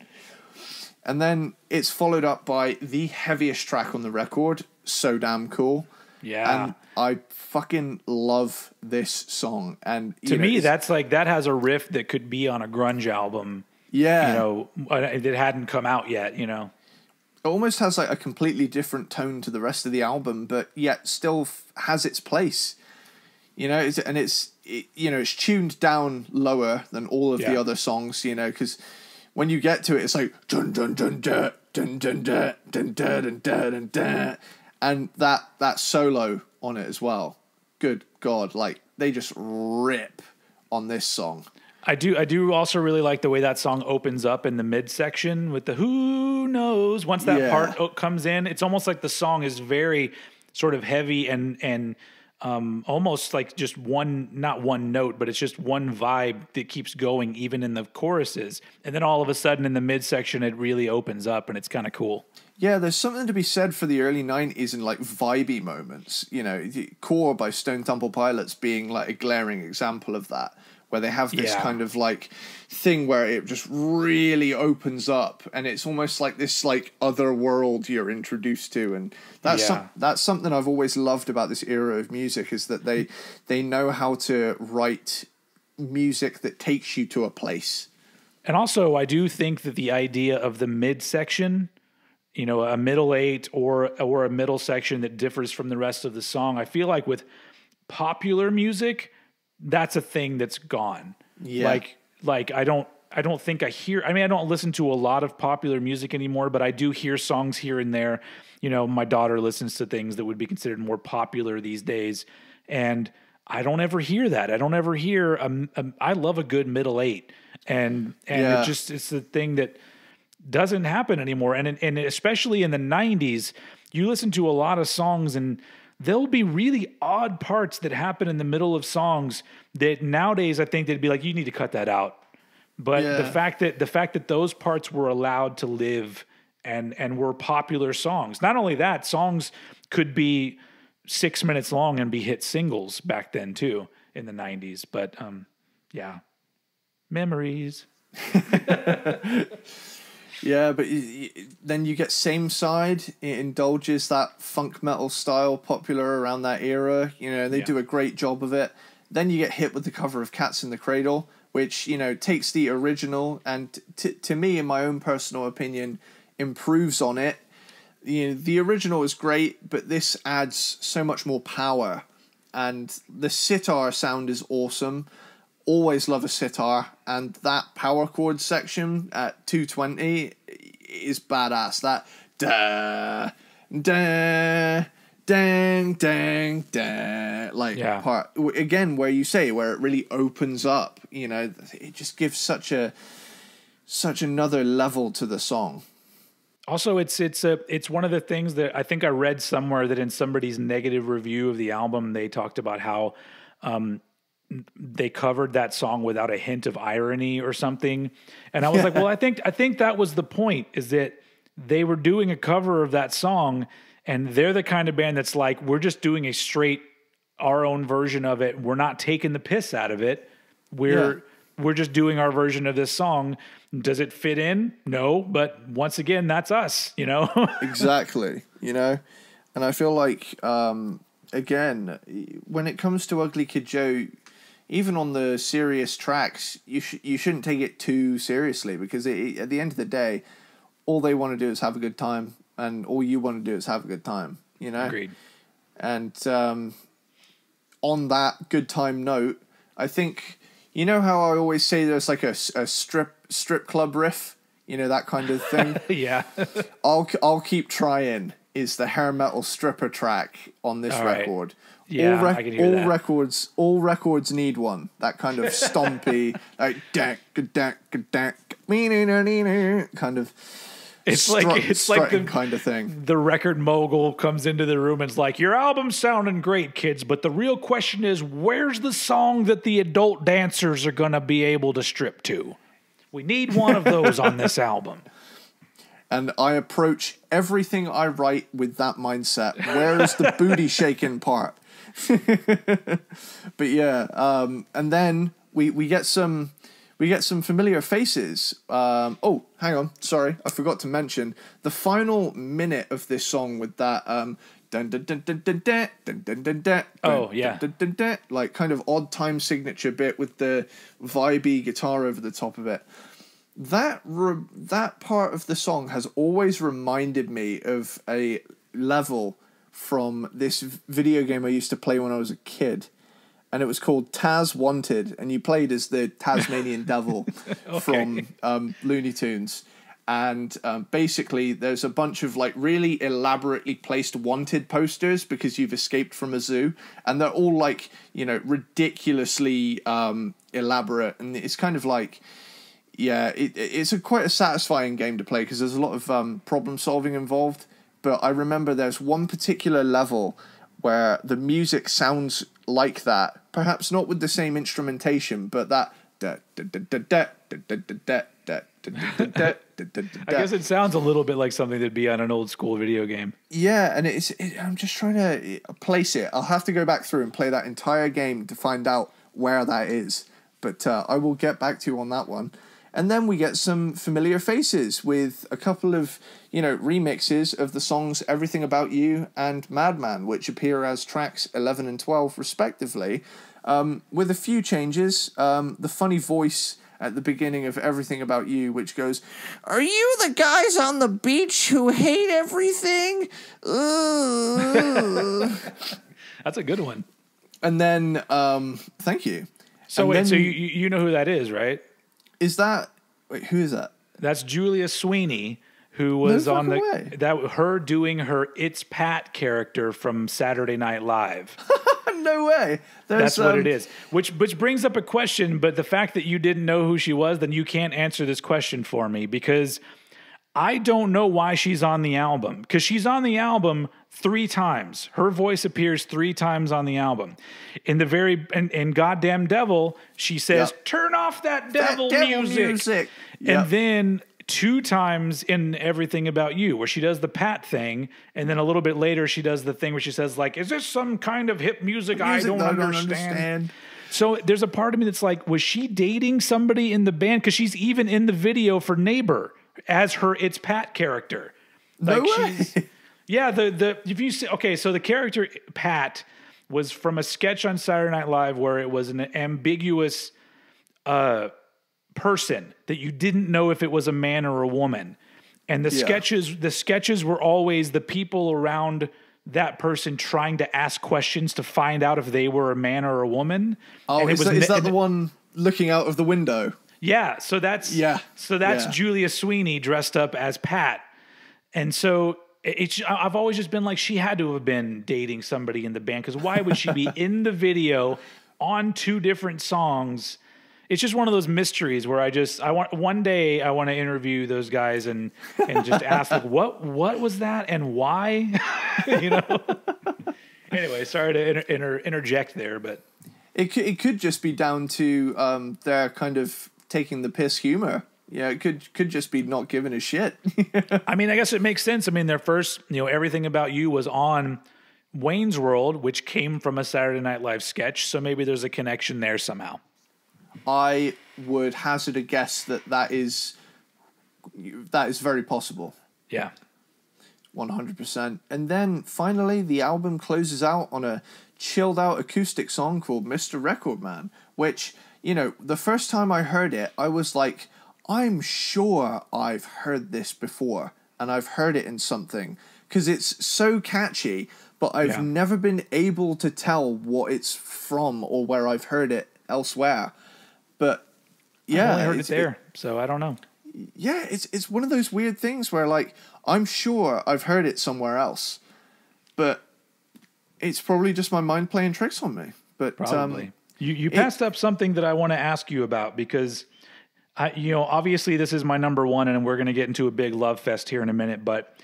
And then it's followed up by the heaviest track on the record, So Damn Cool. Yeah. And I fucking love this song. And to me, that's like, that has a riff that could be on a grunge album. Yeah. That hadn't come out yet, It almost has like a completely different tone to the rest of the album, but yet still has its place. It's tuned down lower than all of the other songs, because when you get to it, it's like dun dun dun dun dun dun dun dun dun dun dun, and that solo on it as well. Good God, like they just rip on this song. I do also really like the way that song opens up in the midsection with the who knows. Once that part comes in, it's almost like the song is very sort of heavy and almost like just not one note, but it's just one vibe that keeps going even in the choruses. And then all of a sudden in the midsection, it really opens up and it's kind of cool. Yeah, there's something to be said for the early 90s and like vibey moments. Core by Stone Temple Pilots being like a glaring example of that, where they have this kind of like thing where it just really opens up and it's almost like this like other world you're introduced to. And that's something I've always loved about this era of music, is that they know how to write music that takes you to a place. And also I do think that the idea of the midsection, a middle eight or a middle section that differs from the rest of the song, I feel like with popular music, that's a thing that's gone. Yeah. Like I don't think I hear, I don't listen to a lot of popular music anymore, but I do hear songs here and there. My daughter listens to things that would be considered more popular these days. And I don't ever hear that. I don't ever hear, I love a good middle eight. And it's the thing that doesn't happen anymore. And especially in the 90s, you listen to a lot of songs and there'll be really odd parts that happen in the middle of songs that nowadays I think they'd be like, you need to cut that out. But the fact that those parts were allowed to live and were popular songs. Not only that, songs could be 6 minutes long and be hit singles back then too in the 90s. But yeah, memories. Yeah, but then you get Same Side. It indulges that funk metal style popular around that era. You know, they do a great job of it. Then you get hit with the cover of Cats in the Cradle, which, you know, takes the original and to me, in my own personal opinion, improves on it. You know, the original is great, but this adds so much more power. And the sitar sound is awesome. Always love a sitar, and that power chord section at 220 is badass. That da da dang dang da part again, where you say where it really opens up. You know, it just gives such another level to the song. Also, it's one of the things that I think I read somewhere that in somebody's negative review of the album, they talked about how they covered that song without a hint of irony or something. And I was like, well, I think that was the point, is that they were doing a cover of that song and they're the kind of band that's like, we're just doing a straight, our own version of it. We're not taking the piss out of it. We're just doing our version of this song. Does it fit in? No. But once again, that's us, you know? Exactly. You know, and I feel like, again, when it comes to Ugly Kid Joe, even on the serious tracks, you shouldn't take it too seriously, because at the end of the day, all they want to do is have a good time, and all you want to do is have a good time, you know? Agreed. And on that good time note, I think, you know how I always say there's like a strip club riff, you know, that kind of thing? Yeah. I'll Keep Trying is the hair metal stripper track on this record. Yeah, I can hear that. All records need one. That kind of stompy, like kind of. It's like the kind of thing. The record mogul comes into the room and is like, "Your album's sounding great, kids, but the real question is, where's the song that the adult dancers are gonna be able to strip to? We need one of those on this album." And I approach everything I write with that mindset. Where is the booty shaking part? But yeah, and then we get some familiar faces. Oh, hang on, sorry, I forgot to mention the final minute of this song with that dun dun dun dun dun dun dun dun dun dun. Oh yeah, dun, dun, dun, like kind of odd time signature bit with the vibey guitar over the top of it. That part of the song has always reminded me of a level from this video game I used to play when I was a kid, and it was called Taz Wanted, and you played as the Tasmanian Devil from Looney Tunes. And basically there's a bunch of like really elaborately placed wanted posters because you've escaped from a zoo, and they're all like, you know, ridiculously elaborate, and it's kind of like, yeah, it's quite a satisfying game to play because there's a lot of problem solving involved. But I remember there's one particular level where the music sounds like that, perhaps not with the same instrumentation, but that. I guess it sounds a little bit like something that'd be on an old school video game. Yeah, and I'm just trying to place it. I'll have to go back through and play that entire game to find out where that is. But I will get back to you on that one. And then we get some familiar faces with a couple of, you know, remixes of the songs Everything About You and Madman, which appear as tracks 11 and 12 respectively, with a few changes. The funny voice at the beginning of Everything About You, which goes, "Are you the guys on the beach who hate everything?" That's a good one. And then, thank you. So wait, so you know who that is, right? Is that... Wait, who is that? That's Julia Sweeney, who was on her doing her It's Pat character from Saturday Night Live. No way. That's what it is. Which brings up a question, but the fact that you didn't know who she was, then you can't answer this question for me, because I don't know why she's on the album, because she's on the album 3 times. Her voice appears 3 times on the album. In Goddamn Devil, she says, "Turn off that devil music." Yep. And then 2 times in Everything About You, where she does the Pat thing, and then a little bit later she does the thing where she says, like, "Is this some kind of hip music I don't understand?" So there's a part of me that's like, was she dating somebody in the band? Because she's even in the video for Neighbor as her It's Pat character. No Like way. Yeah, if you see, okay, so the character Pat was from a sketch on Saturday Night Live where it was an ambiguous person that you didn't know if it was a man or a woman. And the sketches were always the people around that person trying to ask questions to find out if they were a man or a woman. Oh, and is that the one looking out of the window? Yeah, so that's Julia Sweeney dressed up as Pat. And so I've always just been like, she had to have been dating somebody in the band, because why would she be in the video on 2 different songs? It's just one of those mysteries where one day I want to interview those guys and just ask, like, what was that and why? You know. Anyway, sorry to interject there, but it could just be down to their kind of taking the piss humor. Yeah, it could just be not giving a shit. I mean, I guess it makes sense. I mean, their first, Everything About You was on Wayne's World, which came from a Saturday Night Live sketch, so maybe there's a connection there somehow. I would hazard a guess that is very possible. Yeah. 100%. And then finally, the album closes out on a chilled out acoustic song called Mr. Record Man, which, the first time I heard it, I was like, I'm sure I've heard this before, and I've heard it in something, because it's so catchy, but I've never been able to tell what it's from or where I've heard it elsewhere. But yeah, I've only heard it there, so I don't know. Yeah, it's one of those weird things where, like, I'm sure I've heard it somewhere else, but it's probably just my mind playing tricks on me. But probably you passed up something that I want to ask you about, because obviously this is my number 1, and we're going to get into a big love fest here in a minute. But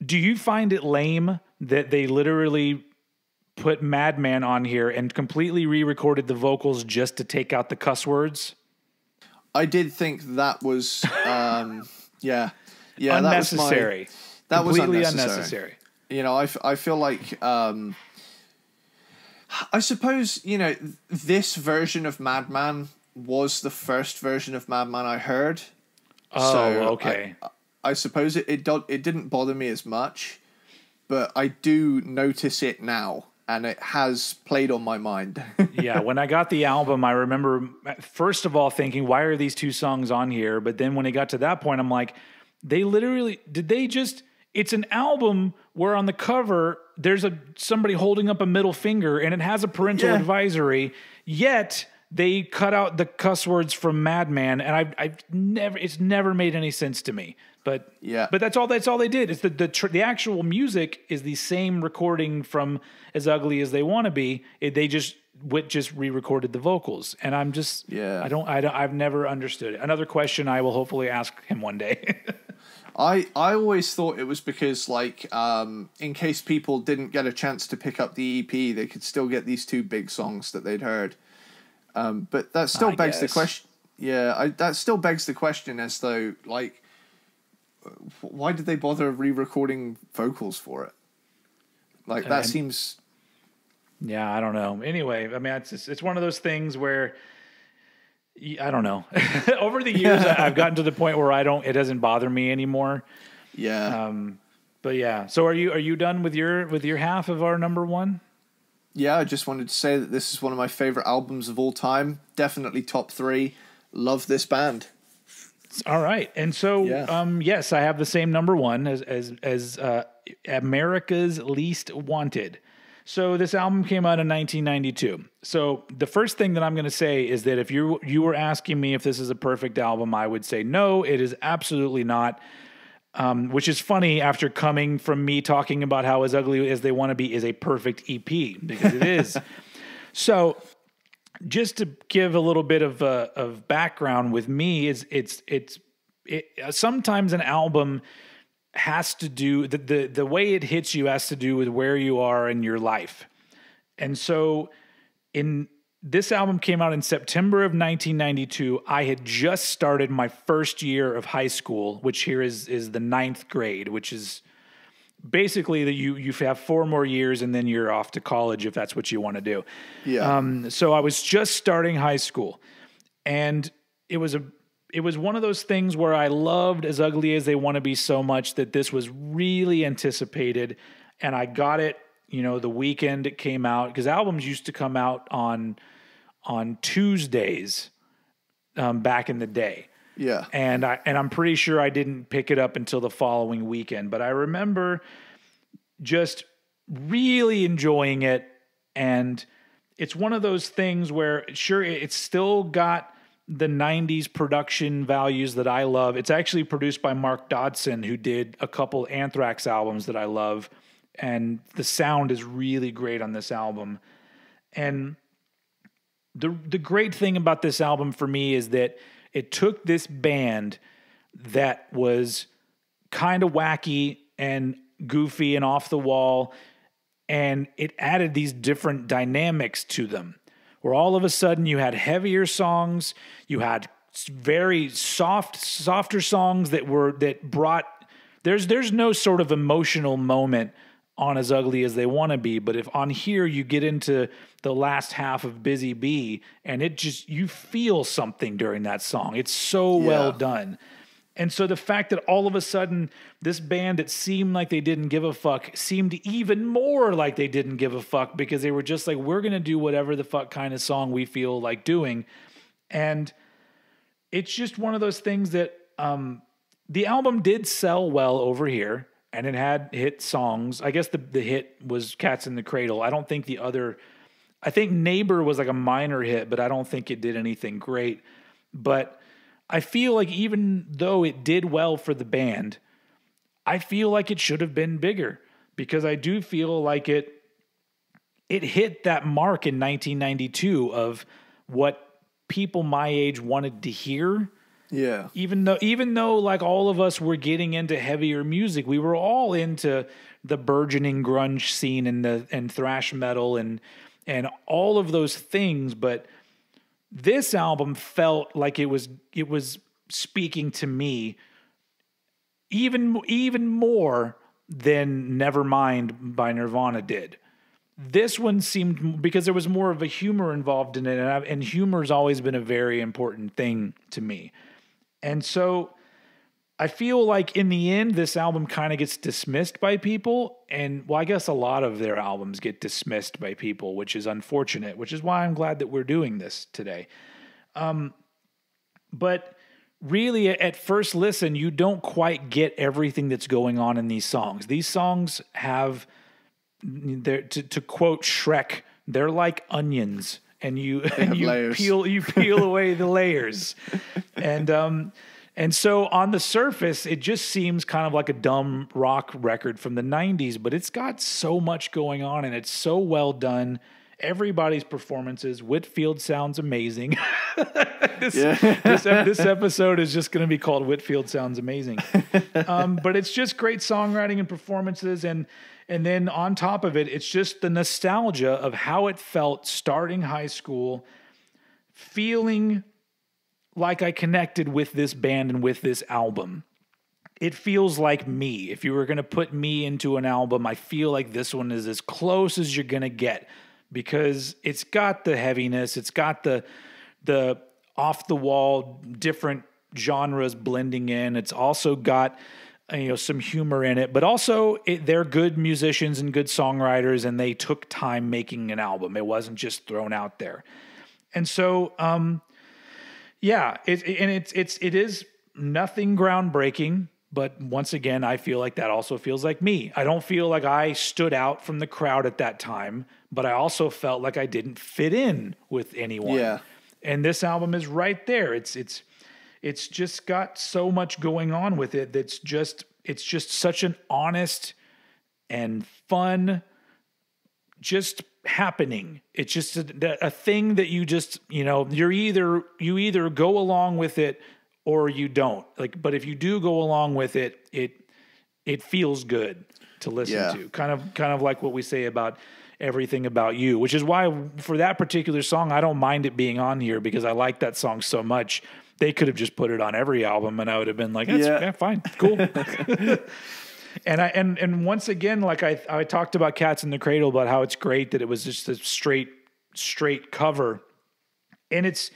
do you find it lame that they literally put Madman on here and completely re-recorded the vocals just to take out the cuss words? I did think that was unnecessary. That was completely unnecessary. I feel like I suppose this version of Madman was the first version of Madman I heard. Oh, so okay. I suppose it didn't bother me as much, but I do notice it now, and it has played on my mind. Yeah, when I got the album, I remember first of all thinking, why are these 2 songs on here? But then when it got to that point, I'm like, it's an album where on the cover there's somebody holding up a middle finger and it has a parental advisory, yet they cut out the cuss words from Madman, and it's never made any sense to me. But that's all they did. It's the actual music is the same recording from As Ugly as They Want to Be. They just re-recorded the vocals, and I'm just I've never understood it. Another question I will hopefully ask him one day. I always thought it was because, like, in case people didn't get a chance to pick up the EP, they could still get these 2 big songs that they'd heard. But that still begs the question. Yeah, that still begs the question as though, like, why did they bother re-recording vocals for it? Like, that seems... Yeah, I don't know. Anyway, I mean, it's one of those things where, I don't know. Over the years, I've gotten to the point where it doesn't bother me anymore. Yeah. But yeah. So are you done with your half of our number 1? Yeah, I just wanted to say that this is one of my favorite albums of all time. Definitely top 3. Love this band. All right. And so, yes, I have the same number 1 as America's Least Wanted. So this album came out in 1992. So the first thing that I'm going to say is that if you were asking me if this is a perfect album, I would say no, it is absolutely not. Which is funny after coming from me talking about how As Ugly as They Want to Be is a perfect EP, because it is. So just to give a little bit of background with me, it's sometimes an album has to do the way it hits you has to do with where you are in your life. And so this album came out in September of 1992. I had just started my first year of high school, which here is the 9th grade, which is basically that you have 4 more years and then you're off to college if that's what you want to do. Yeah. So I was just starting high school, and it was one of those things where I loved As Ugly as They Want to Be so much that this was really anticipated, and I got it, the weekend it came out, because albums used to come out on Tuesdays back in the day. Yeah. And I'm pretty sure I didn't pick it up until the following weekend, but I remember just really enjoying it. And it's one of those things where, sure, it's still got the 90s production values that I love. It's actually produced by Mark Dodson, who did a couple Anthrax albums that I love. And the sound is really great on this album. And the great thing about this album for me is that it took this band that was kind of wacky and goofy and off the wall, and it added these different dynamics to them, where all of a sudden you had heavier songs, you had very softer songs that brought, there's no sort of emotional moment on As Ugly as They Want to Be, but if on here you get into the last half of Busy Bee, and you feel something during that song. It's so well done. And so the fact that all of a sudden this band that seemed like they didn't give a fuck seemed even more like they didn't give a fuck, because they were just like, we're going to do whatever the fuck kind of song we feel like doing. And it's just one of those things that the album did sell well over here, and it had hit songs. I guess the hit was Cats in the Cradle. I think Neighbor was like a minor hit, but I don't think it did anything great. But I feel like even though it did well for the band, I feel like it should have been bigger, because I do feel like it hit that mark in 1992 of what people my age wanted to hear. Yeah. Even though like all of us were getting into heavier music, we were all into the burgeoning grunge scene and thrash metal and all of those things, but this album felt like it was speaking to me even more than Nevermind by Nirvana did. This one seemed, because there was more of a humor involved in it, and humor's always been a very important thing to me. And so I feel like in the end, this album kind of gets dismissed by people. And well, I guess a lot of their albums get dismissed by people, which is unfortunate, which is why I'm glad that we're doing this today. But really at first listen, you don't quite get everything that's going on in these songs. These songs have, to quote Shrek, they're like onions. And you peel away the layers. And so on the surface, it just seems kind of like a dumb rock record from the 90s, but it's got so much going on, and it's so well done. Everybody's performances. Whitfield sounds amazing. This episode is just going to be called Whitfield Sounds Amazing. But it's just great songwriting and performances, and then on top of it, it's just the nostalgia of how it felt starting high school, feeling like I connected with this band and with this album. It feels like me. If you were going to put me into an album, I feel like this one is as close as you're going to get, because it's got the heaviness, it's got the off-the-wall different genres blending in. It's also got some humor in it, but also they're good musicians and good songwriters, and they took time making an album. It wasn't just thrown out there. And so, it is nothing groundbreaking, but once again, I feel like that also feels like me. I don't feel like I stood out from the crowd at that time, but I also felt like I didn't fit in with anyone. Yeah. And this album is right there. It's just got so much going on with it. It's just such an honest and fun, just happening. It's just a thing that you just, you either go along with it or you don't. Like, but if you do go along with it, it feels good to listen to. Kind of like what we say about Everything About You, which is why for that particular song, I don't mind it being on here because I like that song so much. They could have just put it on every album and I would have been like, that's fine, cool. And once again, like I talked about Cats in the Cradle, about how it's great that it was just a straight cover. And it's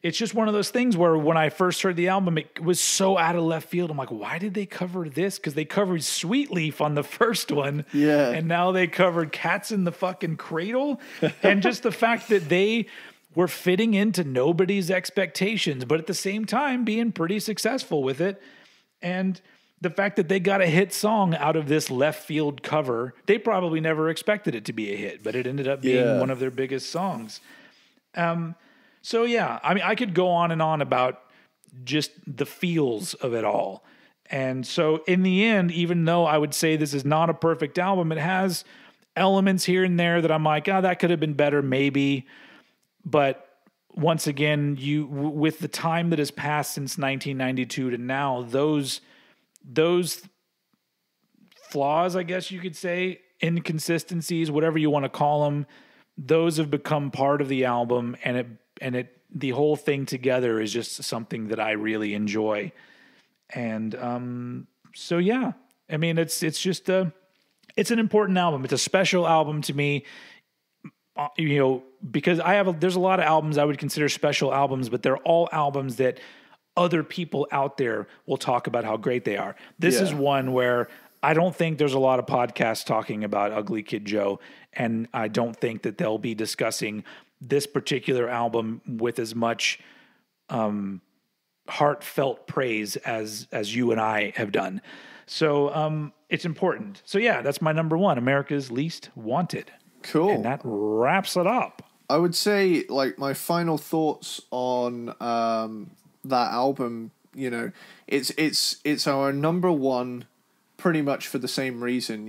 just one of those things where when I first heard the album, it was so out of left field. I'm like, why did they cover this? Because they covered Sweet Leaf on the first one. Yeah. And now they covered Cats in the fucking Cradle. And just the fact that they were fitting into nobody's expectations, but at the same time being pretty successful with it. And the fact that they got a hit song out of this left field cover, they probably never expected it to be a hit, but it ended up being one of their biggest songs. So yeah, I mean, I could go on and on about just the feels of it all. And so in the end, even though I would say this is not a perfect album, it has elements here and there that I'm like, oh, that could have been better, maybe. But once again, with the time that has passed since 1992 to now, those flaws, I guess you could say, inconsistencies, whatever you want to call them, those have become part of the album, and the whole thing together is just something that I really enjoy. And so yeah, I mean, it's just it's an important album. It's a special album to me, you know, because there's a lot of albums I would consider special albums, but they're all albums that other people out there will talk about how great they are. This is one where I don't think there's a lot of podcasts talking about Ugly Kid Joe, and I don't think that they'll be discussing this particular album with as much heartfelt praise as you and I have done. So it's important. So yeah, that's my number one, America's Least Wanted. Cool. And that wraps it up. I would say, like, my final thoughts on that album, you know, it's our number one pretty much for the same reason.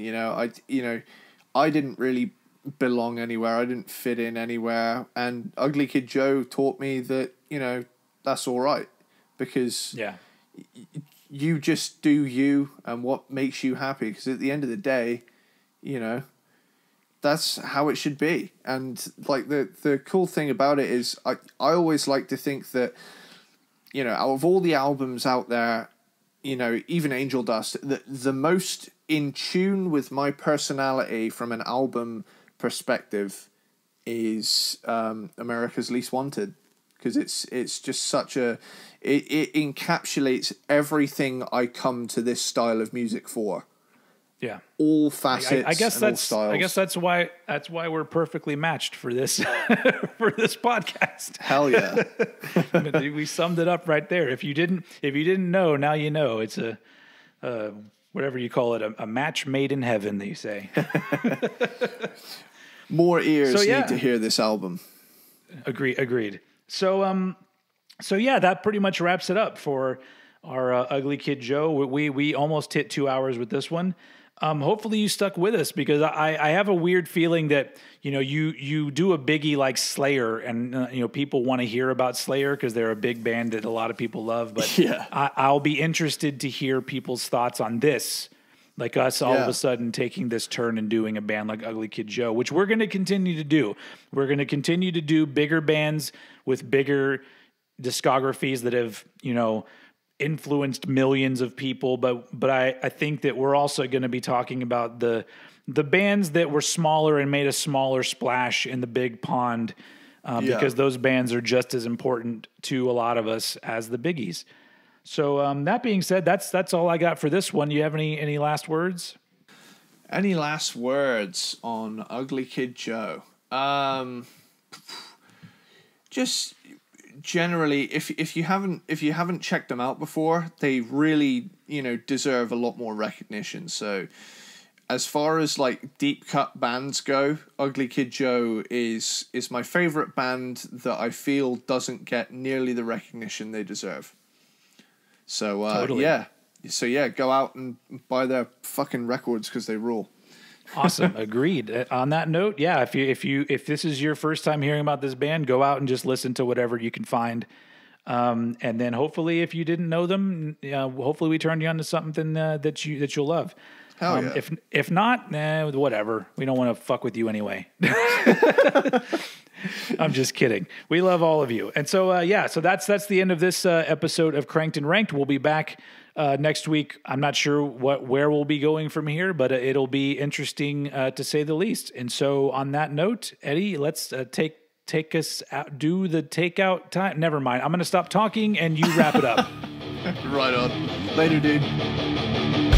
I didn't really belong anywhere. I didn't fit in anywhere. And Ugly Kid Joe taught me that, you know, that's all right, because you just do you and what makes you happy. Because at the end of the day, you know, that's how it should be. And like the cool thing about it is I always like to think that, you know, out of all the albums out there, you know, even Angel Dust, the most in tune with my personality from an album perspective is America's Least Wanted, because it's just such it encapsulates everything I come to this style of music for. Yeah, all facets. I guess and all styles. I guess that's why we're perfectly matched for this for this podcast. Hell yeah, we summed it up right there. If you didn't know, now you know. It's a whatever you call it, a match made in heaven, they say. More ears need to hear this album. Agreed. So yeah, that pretty much wraps it up for our Ugly Kid Joe. We almost hit 2 hours with this one. Hopefully you stuck with us, because I have a weird feeling that, you know, you do a biggie like Slayer, and you know, people want to hear about Slayer because they're a big band that a lot of people love. But I'll be interested to hear people's thoughts on this, like us all of a sudden taking this turn and doing a band like Ugly Kid Joe, which we're going to continue to do. We're going to continue to do bigger bands with bigger discographies that have, you know, influenced millions of people, but I think that we're also going to be talking about the bands that were smaller and made a smaller splash in the big pond, because those bands are just as important to a lot of us as the biggies. So that being said, that's all I got for this one. You have any last words? Any last words on Ugly Kid Joe? Just generally, if you haven't checked them out before, they really, you know, deserve a lot more recognition. So as far as like deep cut bands go, Ugly Kid Joe is my favorite band that I feel doesn't get nearly the recognition they deserve. So totally. Go out and buy their fucking records, because they rule. Awesome. Agreed. On that note, if this is your first time hearing about this band, go out and just listen to whatever you can find. And then hopefully, if you didn't know them, hopefully we turned you on to something that you'll love. Hell yeah. If not, whatever. We don't want to fuck with you anyway. I'm just kidding. We love all of you. And so, so that's the end of this episode of Cranked and Ranked. We'll be back next week. I'm not sure where we'll be going from here, but it'll be interesting to say the least. And so on that note, Eddie, let's take us out, do the takeout time. Never mind. I'm going to stop talking and you wrap it up. Right on. Later, dude.